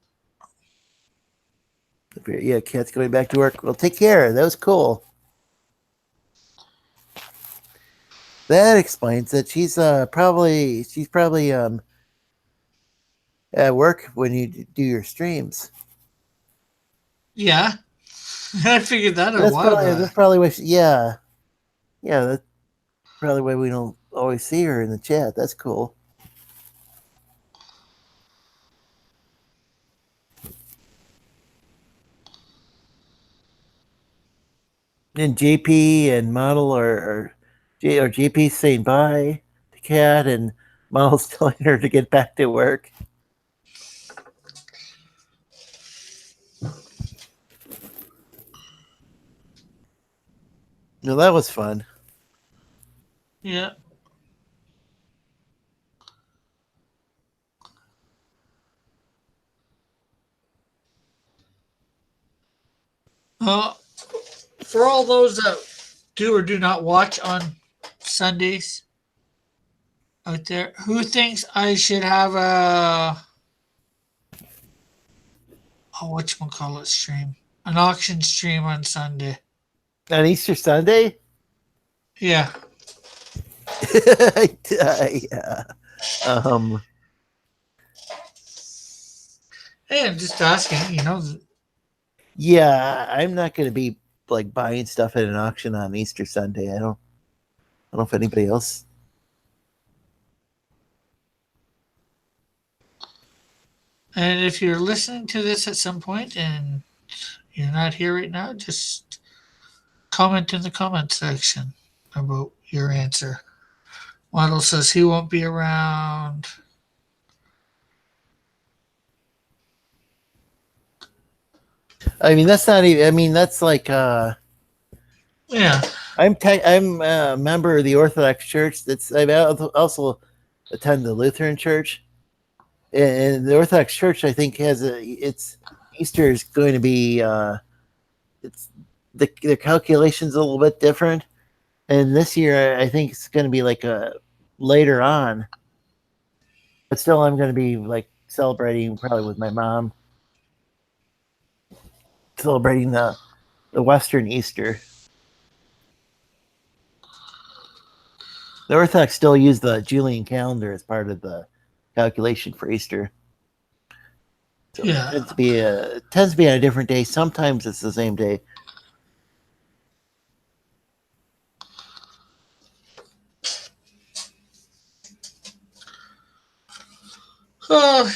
Yeah, Cat's going back to work. Well, take care. That was cool. That explains it. She's probably at work when you do your streams.
Yeah, I figured that out.
That's probably why. Yeah, that's probably why we don't always see her in the chat. That's cool. And JP and Model or JP saying bye to Kat, and Model's telling her to get back to work. No, that was fun.
Yeah. For all those that do or do not watch on Sundays out there, who thinks I should have whatchamacallit stream? An auction stream on Sunday.
On Easter Sunday?
Yeah.
Yeah.
Hey, I'm just asking,
Yeah, I'm not going to be like buying stuff at an auction on Easter Sunday. I don't know if anybody else.
And if you're listening to this at some point and you're not here right now, just comment in the comment section about your answer. Waddle says he won't be around.
I mean, that's not even. I mean, that's like.
Yeah.
I'm a member of the Orthodox Church. I also attend the Lutheran Church, and the Orthodox Church I think has its Easter is going to be it's the calculation's a little bit different, and this year I think it's going to be like later on, but still I'm going to be like celebrating probably with my mom, celebrating the Western Easter. The Orthodox still use the Julian calendar as part of the calculation for Easter. So
Yeah.
it tends to be on a different day. Sometimes it's the same day.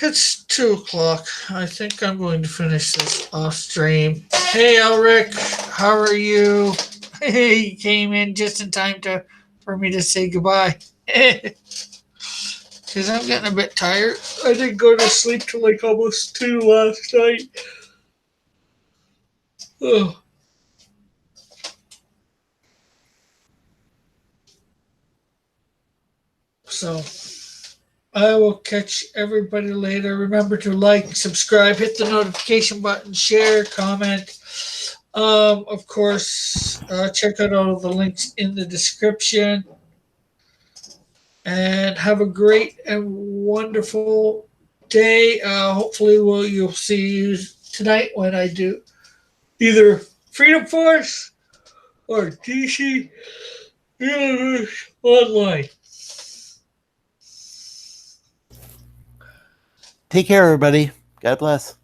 It's 2:00. I think I'm going to finish this off stream. Hey, Elric, how are you? He came in just in time for me to say goodbye. because I'm getting a bit tired. I didn't go to sleep till like almost 2 last night. Oh. So I will catch everybody later. Remember to like, subscribe, hit the notification button, share, comment. Of course, check out all of the links in the description. And have a great and wonderful day. Hopefully, you'll see you tonight when I do either Freedom Force or DC Universe Online.
Take care, everybody. God bless.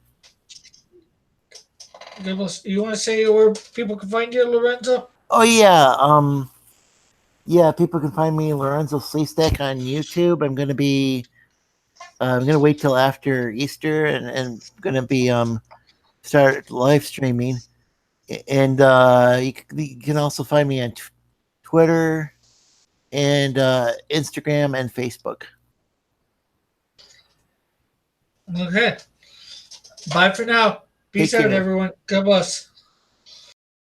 You want to say where people can find you, Lorenzo?
Oh yeah, yeah. People can find me Lorenzo Sleestack on YouTube. I'm gonna wait till after Easter and gonna be start live streaming. And you can also find me on Twitter and Instagram and Facebook.
Okay. Bye for now. Peace
Take
out,
care.
everyone. God bless.